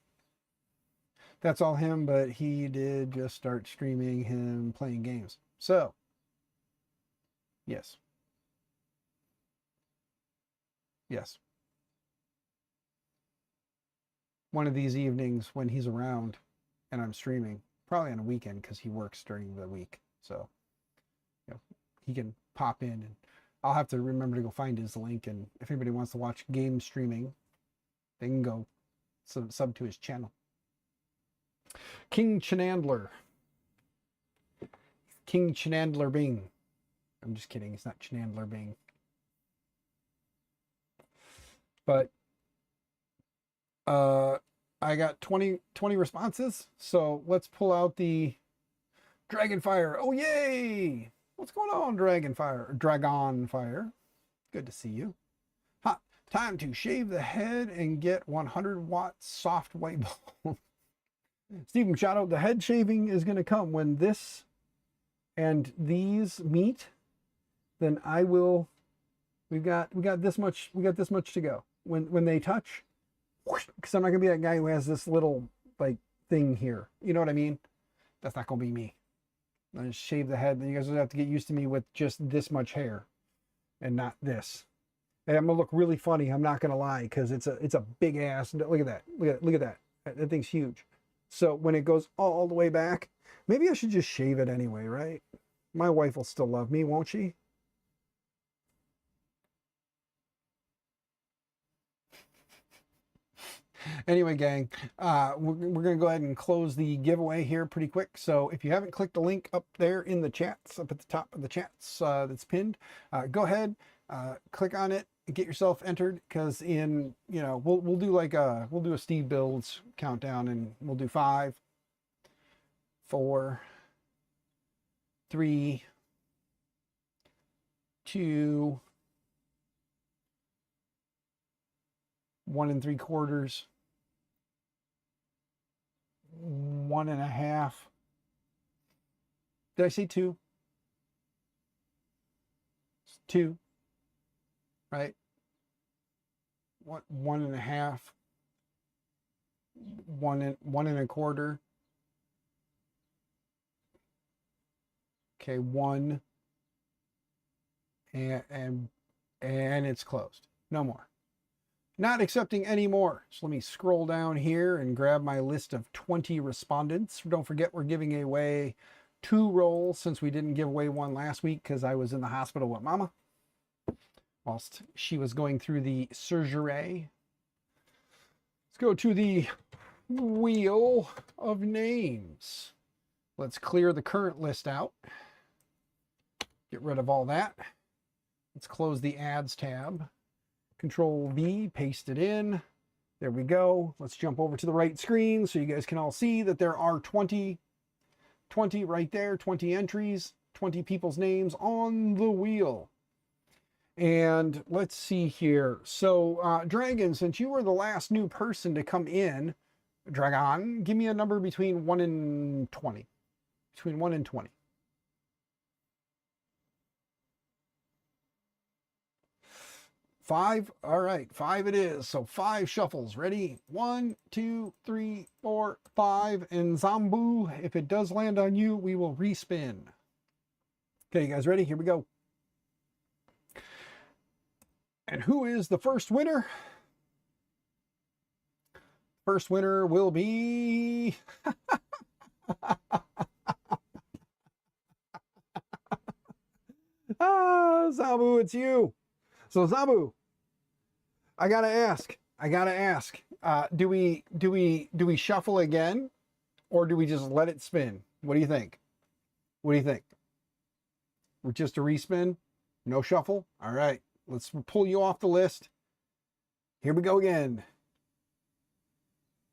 that's all him, but he did just start streaming him playing games. So, yes. Yes. One of these evenings when he's around and I'm streaming, probably on a weekend because he works during the week. So, you know, he can pop in, and I'll have to remember to go find his link. And if anybody wants to watch game streaming, they can go sub to his channel. King Chenandler. King Chenandler Bing. I'm just kidding. It's not Chenandler Bing. But I got 20 responses. So let's pull out the Dragonfire. Oh, yay! What's going on, Dragonfire? Good to see you. Ha! Time to shave the head and get 100-watt soft white ball. Stephen, shout out, the head shaving is going to come when this and these meet. Then I will. We got this much to go. When they touch, because I'm not gonna be that guy who has this little like thing here. You know what I mean? That's not gonna be me. I just shave the head. Then you guys will have to get used to me with just this much hair, and not this. And I'm gonna look really funny. I'm not gonna lie, because it's a big ass. Look at that. Look at that. That thing's huge. So when it goes all the way back, maybe I should just shave it anyway, right? My wife will still love me, won't she? Anyway, gang, we're going to go ahead and close the giveaway here pretty quick. So if you haven't clicked the link up there in the chats, up at the top of the chats that's pinned, go ahead, click on it, get yourself entered, because in, you know, we'll do like we'll do a Steve Builds countdown, and we'll do 5, 4, 3, 2, 1 3/4, 1 1/2. Did I say 2? 2, right? 1 1/2, 1 1/4. Okay, 1, and it's closed. No more. Not accepting any more. So let me scroll down here and grab my list of 20 respondents. Don't forget, we're giving away 2 rolls, since we didn't give away one last week because I was in the hospital with Mama whilst she was going through the surgery. Let's go to the wheel of names. Let's clear the current list out. Get rid of all that. Let's close the ads tab. Control V, paste it in. There we go. Let's jump over to the right screen so you guys can all see that there are 20 right there, 20 entries, 20 people's names on the wheel. And let's see here. So, Dragon, since you were the last new person to come in, Dragon, give me a number between 1 and 20. Between 1 and 20. 5. All right, 5 it is. So 5 shuffles. Ready? 1, 2, 3, 4, 5. And Zambu, if it does land on you, we will respin. Okay, you guys ready? Here we go. And who is the first winner? First winner will be... Zambu, it's you. So Zambu, I gotta ask. Do we shuffle again, or do we just let it spin? What do you think? We're just a respin, no shuffle. All right, let's pull you off the list. Here we go again.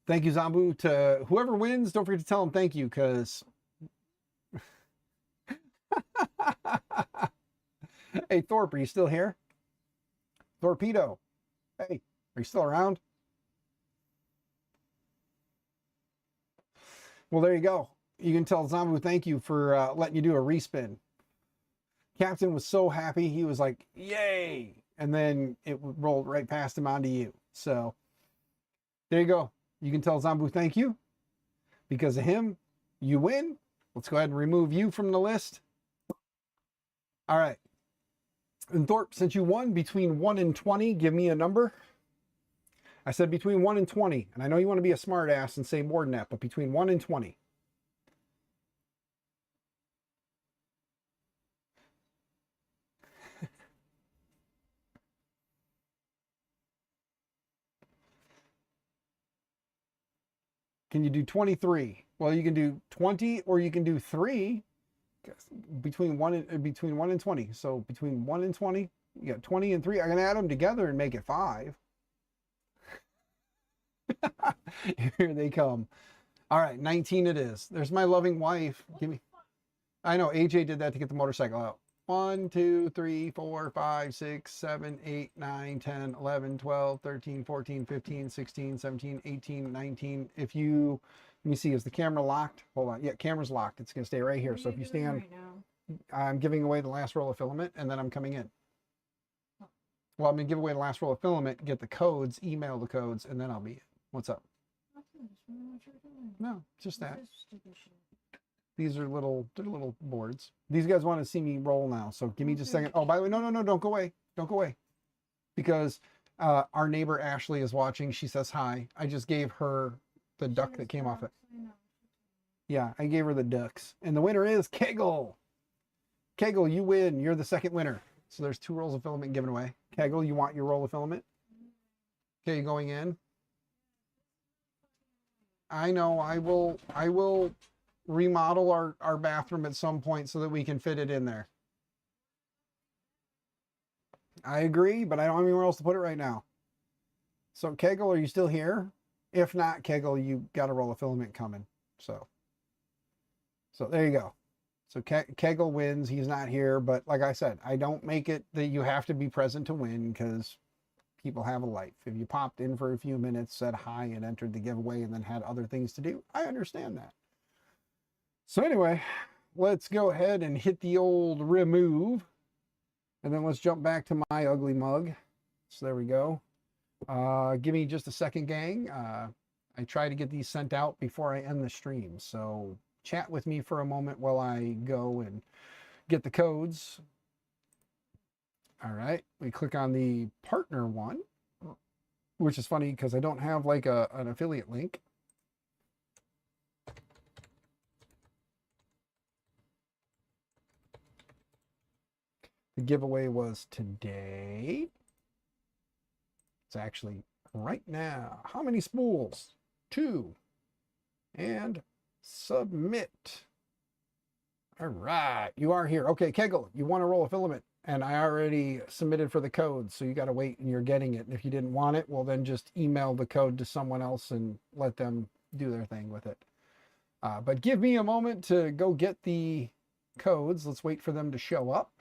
Thank you, Zambu. To whoever wins, don't forget to tell them thank you, because. Hey, Thorpe, are you still here? Torpedo, hey, are you still around? Well, there you go. You can tell Zambu thank you for letting you do a respin. Captain was so happy. He was like, yay. And then it rolled right past him onto you. So there you go. You can tell Zambu thank you. Because of him, you win. Let's go ahead and remove you from the list. All right. And Thorpe, since you won, between 1 and 20, give me a number. I said between 1 and 20. And I know you want to be a smart ass and say more than that, but between 1 and 20. Can you do 23? Well, you can do 20 or you can do 3. Between 1 and 20. So between 1 and 20, you got 20 and 3. I'm gonna add them together and make it 5. Here they come. All right, 19 it is. There's my loving wife. Give me. I know AJ did that to get the motorcycle out. 1, 2, 3, 4, 5, 6, 7, 8, 9, 10, 11, 12, 13, 14, 15, 16, 17, 18, 19. If you, let me see, is the camera locked? Hold on. Yeah, camera's locked. It's going to stay right here. So if you stand, right now? I'm giving away the last roll of filament, and then I'm coming in. Well, I'm going to give away the last roll of filament, get the codes, email the codes, and then I'll be in. What's up? No, just that. These are little boards. These guys want to see me roll now, so give me just a second. Oh, by the way, no, don't go away. Don't go away. Because our neighbor Ashley is watching. She says hi. I just gave her the duck that came off it. Yeah, I gave her the ducks. And the winner is Kegel. Kegel, you win. You're the second winner. So there's 2 rolls of filament given away. Kegel, you want your roll of filament? Okay, you going in? I know. I will remodel our bathroom at some point so that we can fit it in there. I agree, but I don't have anywhere else to put it right now. So Kegel, are you still here? If not, Kegel, you got a roll of filament coming. So there you go. So Kegel wins. He's not here, but like I said, I don't make it that you have to be present to win because people have a life. If you popped in for a few minutes, said hi, and entered the giveaway, and then had other things to do, I understand that. So anyway, let's go ahead and hit the old remove, and then let's jump back to my ugly mug. So there we go. Give me just a second, gang. I try to get these sent out before I end the stream, so chat with me for a moment while I go and get the codes. All right, we click on the partner one, which is funny because I don't have like an affiliate link. The giveaway was today. It's actually right now. How many spools? 2. And submit. All right, you are here. Okay, Kegel, you want to roll a filament, and I already submitted for the code, so you got to wait and you're getting it. And if you didn't want it, well, then just email the code to someone else and let them do their thing with it. But give me a moment to go get the codes. Let's wait for them to show up.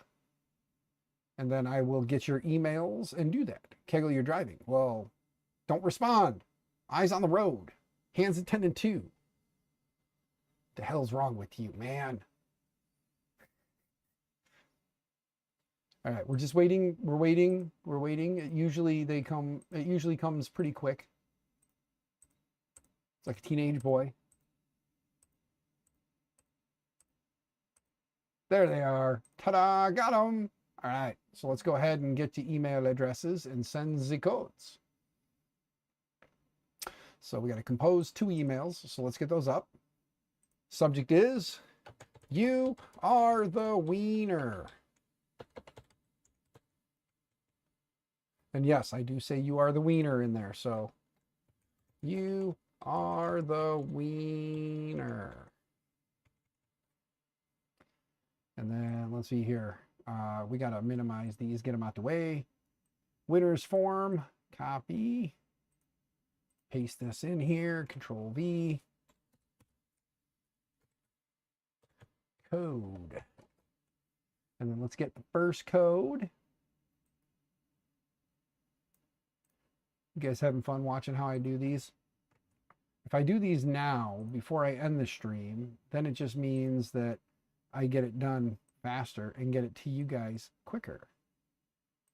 And then I will get your emails and do that. Kegel, you're driving. Well, don't respond. Eyes on the road. Hands at 10 and 2. The hell's wrong with you, man? All right, we're just waiting. We're waiting. It usually comes pretty quick. It's like a teenage boy. There they are. Ta-da, got them. All right, so let's go ahead and get to email addresses and send the codes. So we got to compose 2 emails, so let's get those up. Subject is, you are the wiener. And yes, I do say you are the wiener in there, so you are the wiener. And then let's see here. We got to minimize these, get them out the way. Winners form, copy, paste this in here, Control V, code. And then let's get the first code. You guys having fun watching how I do these? If I do these now, before I end the stream, then it just means that I get it done faster and get it to you guys quicker.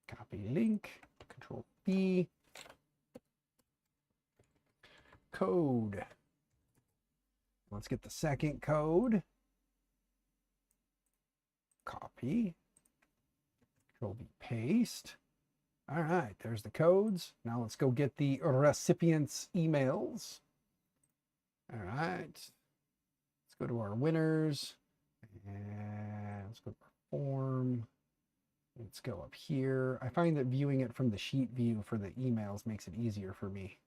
Copy link, Control B, code. Let's get the second code. Copy, Control B, paste. All right, there's the codes. Now let's go get the recipients' emails. All right, let's go to our winners. And let's go to our form. Let's go up here. I find that viewing it from the sheet view for the emails makes it easier for me.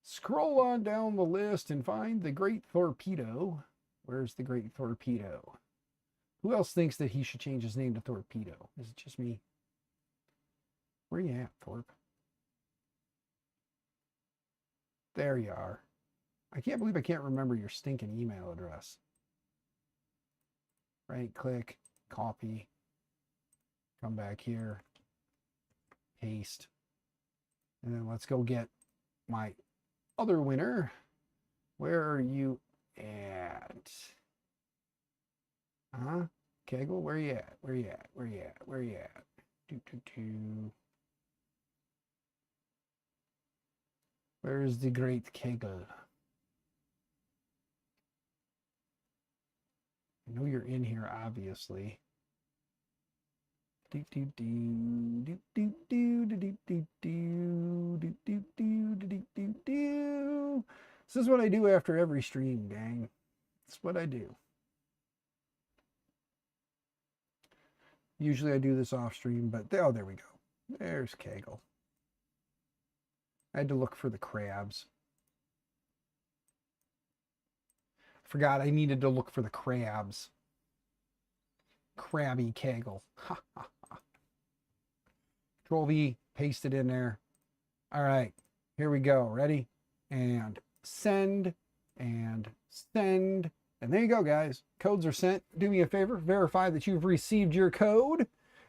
Scroll on down the list and find the Great Torpedo. Where's the Great Torpedo? Who else thinks that he should change his name to Torpedo? Is it just me? Where you at, Thorpe? There you are. I can't believe I can't remember your stinking email address. Right click, copy, come back here, paste, and then let's go get my other winner. Where are you at? Huh? Kegel, where you at? Where you at? Where you at? Where you at? Where's the great Kegel? I know you're in here, obviously. This is what I do after every stream, gang. It's what I do. Usually I do this off stream, but oh, there we go. There's Kegel. I had to look for the crabs. Forgot I needed to look for the crabs. Crabby Kegel. Ha, ha, ha. Control V, paste it in there. All right, here we go. Ready? And send, and send. And there you go, guys. Codes are sent. Do me a favor, verify that you've received your code,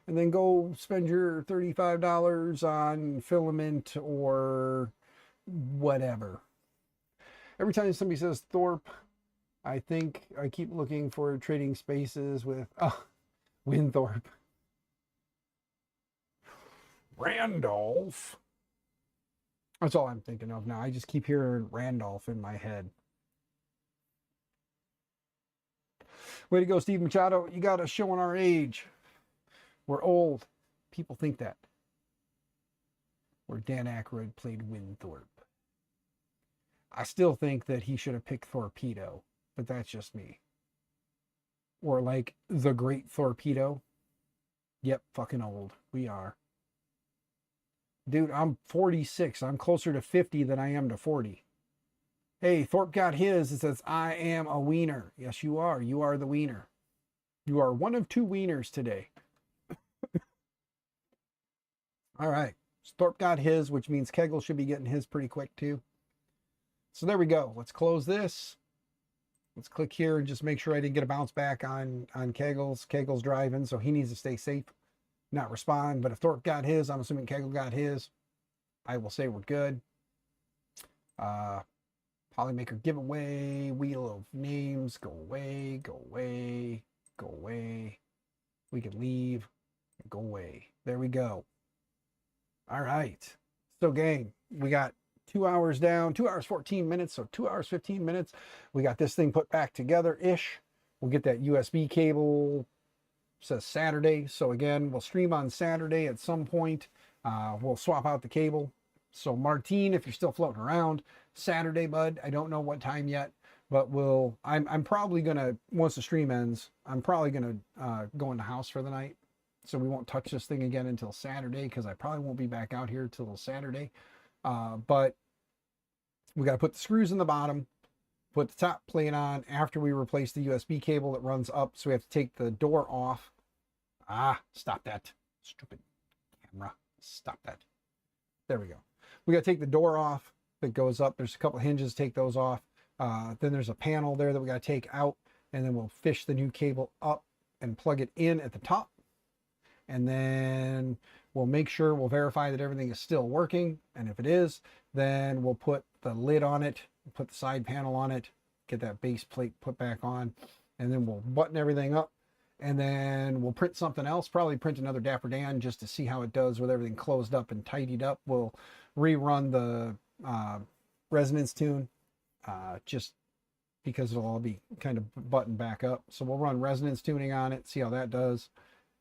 and then go spend your $35 on filament or whatever. Every time somebody says Thorpe, I think I keep looking for trading spaces with Winthorpe. Randolph. That's all I'm thinking of now. I just keep hearing Randolph in my head. Way to go, Steve Machado. You got us showing our age. We're old. People think that. Where Dan Aykroyd played Winthorpe. I still think that he should have picked Torpedo, but that's just me. Or like the Great Torpedo. Yep, fucking old. We are. Dude, I'm 46. I'm closer to 50 than I am to 40. Hey, Thorpe got his. It says, I am a wiener. Yes, you are. You are the wiener. You are one of two wieners today. All right. Thorpe got his, which means Kegel should be getting his pretty quick too. So there we go. Let's close this. Let's click here and just make sure I didn't get a bounce back on Kegel's. Kegel's driving, so he needs to stay safe, not respond. But if Thorpe got his, I'm assuming Kegel got his. I will say we're good. Polymaker giveaway, wheel of names, go away, go away, go away. We can leave, go away. There we go. All right. So gang, we got 2 hours down, 2 hours, 14 minutes. So 2 hours, 15 minutes. We got this thing put back together-ish. We'll get that USB cable. It says Saturday. So again, we'll stream on Saturday at some point. We'll swap out the cable. So Martine, if you're still floating around, Saturday, bud. I don't know what time yet, but I'm probably gonna, once the stream ends, I'm probably gonna go in the house for the night. So we won't touch this thing again until Saturday, because I probably won't be back out here till Saturday. But we got to put the screws in the bottom, put the top plate on after we replace the USB cable that runs up. So we have to take the door off. Stop that. Stupid camera. Stop that. There we go. We got to take the door off that goes up. There's a couple of hinges, take those off. Then there's a panel there that we got to take out, and then we'll fish the new cable up and plug it in at the top. And then we'll make sure, we'll verify that everything is still working. And if it is, then we'll put the lid on it, put the side panel on it, get that base plate put back on, and then we'll button everything up. And then we'll print something else, probably print another Dapper Dan just to see how it does with everything closed up and tidied up. We'll rerun the resonance tune just because it'll all be kind of buttoned back up. So we'll run resonance tuning on it, see how that does.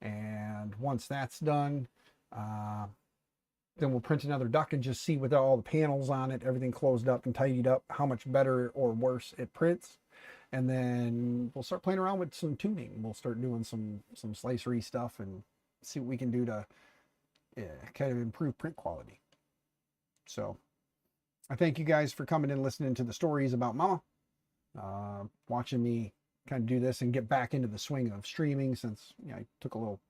And once that's done, then we'll print another duck and just see with all the panels on it, everything closed up and tidied up, how much better or worse it prints. And then we'll start playing around with some tuning. We'll start doing some slicery stuff and see what we can do to kind of improve print quality. So I thank you guys for coming and listening to the stories about Mama, watching me kind of do this and get back into the swing of streaming, since I took a little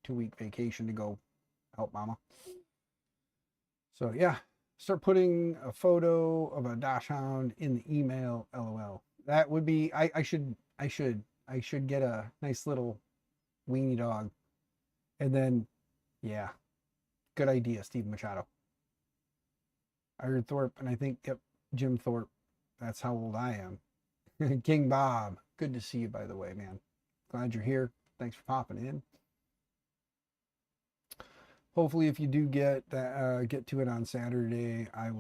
2-week vacation to go help Mama. So yeah, start putting a photo of a dachshund in the email. LOL. That would be, I should get a nice little weenie dog. And then, yeah, good idea, Steve Machado. I heard Thorpe, and I think, yep, Jim Thorpe. That's how old I am. King Bob, good to see you, by the way, man. Glad you're here. Thanks for popping in. Hopefully, if you do get to it on Saturday, I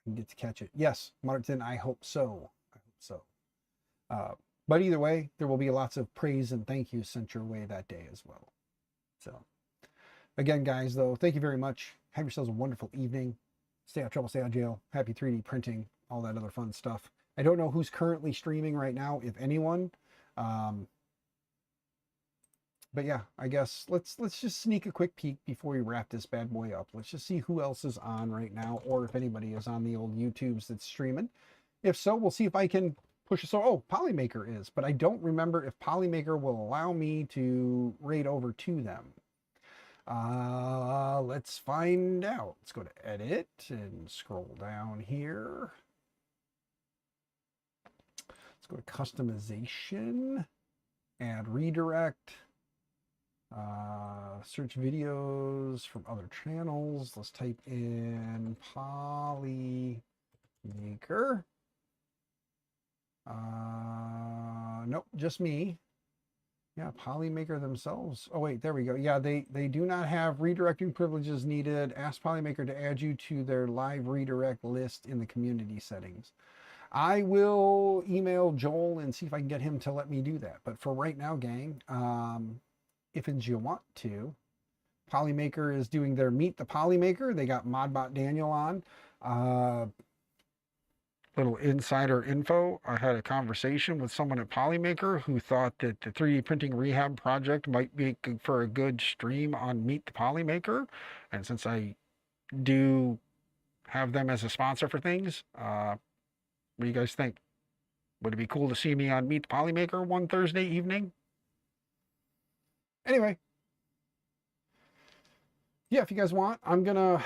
can get to catch it. Yes, Martin, I hope so. I hope so. But either way, there will be lots of praise and thank yous sent your way that day as well. So, again, guys, though, thank you very much. Have yourselves a wonderful evening. Stay out of trouble, stay out of jail. Happy 3D printing, all that other fun stuff. I don't know who's currently streaming right now, if anyone. But yeah, I guess let's just sneak a quick peek before we wrap this bad boy up. Let's just see who else is on right now, or if anybody is on the old YouTubes that's streaming. If so, we'll see if I can push. So, oh, Polymaker is, but I don't remember if Polymaker will allow me to raid over to them. Let's find out. Let's go to edit and scroll down here. Let's go to customization, add redirect, search videos from other channels. Let's type in Polymaker. Nope, just me. Yeah, Polymaker themselves. Oh wait, there we go. Yeah, they do not have redirecting privileges needed. Ask Polymaker to add you to their live redirect list in the community settings. I will email Joel and see if I can get him to let me do that. But for right now, gang, if you want to, Polymaker is doing their Meet the Polymaker. They got Modbot Daniel on. Little insider info. I had a conversation with someone at Polymaker who thought that the 3D printing rehab project might be for a good stream on Meet the Polymaker. And since I do have them as a sponsor for things, what do you guys think? Would it be cool to see me on Meet the Polymaker one Thursday evening? Anyway. Yeah, if you guys want, I'm going to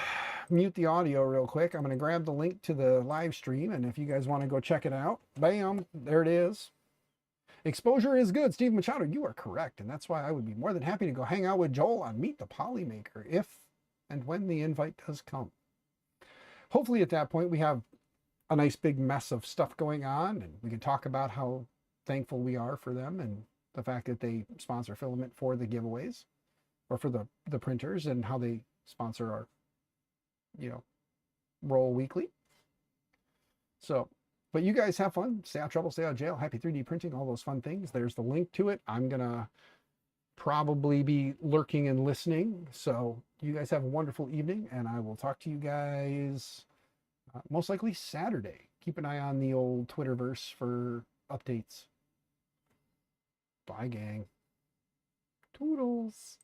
mute the audio real quick. I'm going to grab the link to the live stream, and if you guys want to go check it out, bam, there it is. Exposure is good. Steve Machado, you are correct, and that's why I would be more than happy to go hang out with Joel on Meet the Polymaker if and when the invite does come. Hopefully at that point we have a nice big mess of stuff going on, and we can talk about how thankful we are for them and the fact that they sponsor Filament for the giveaways or for the printers, and how they sponsor our, roll weekly. So, but you guys have fun. Stay out of trouble, stay out of jail. Happy 3D printing, all those fun things. There's the link to it. I'm going to probably be lurking and listening. So you guys have a wonderful evening, and I will talk to you guys most likely Saturday. Keep an eye on the old Twitterverse for updates. Bye, gang. Toodles.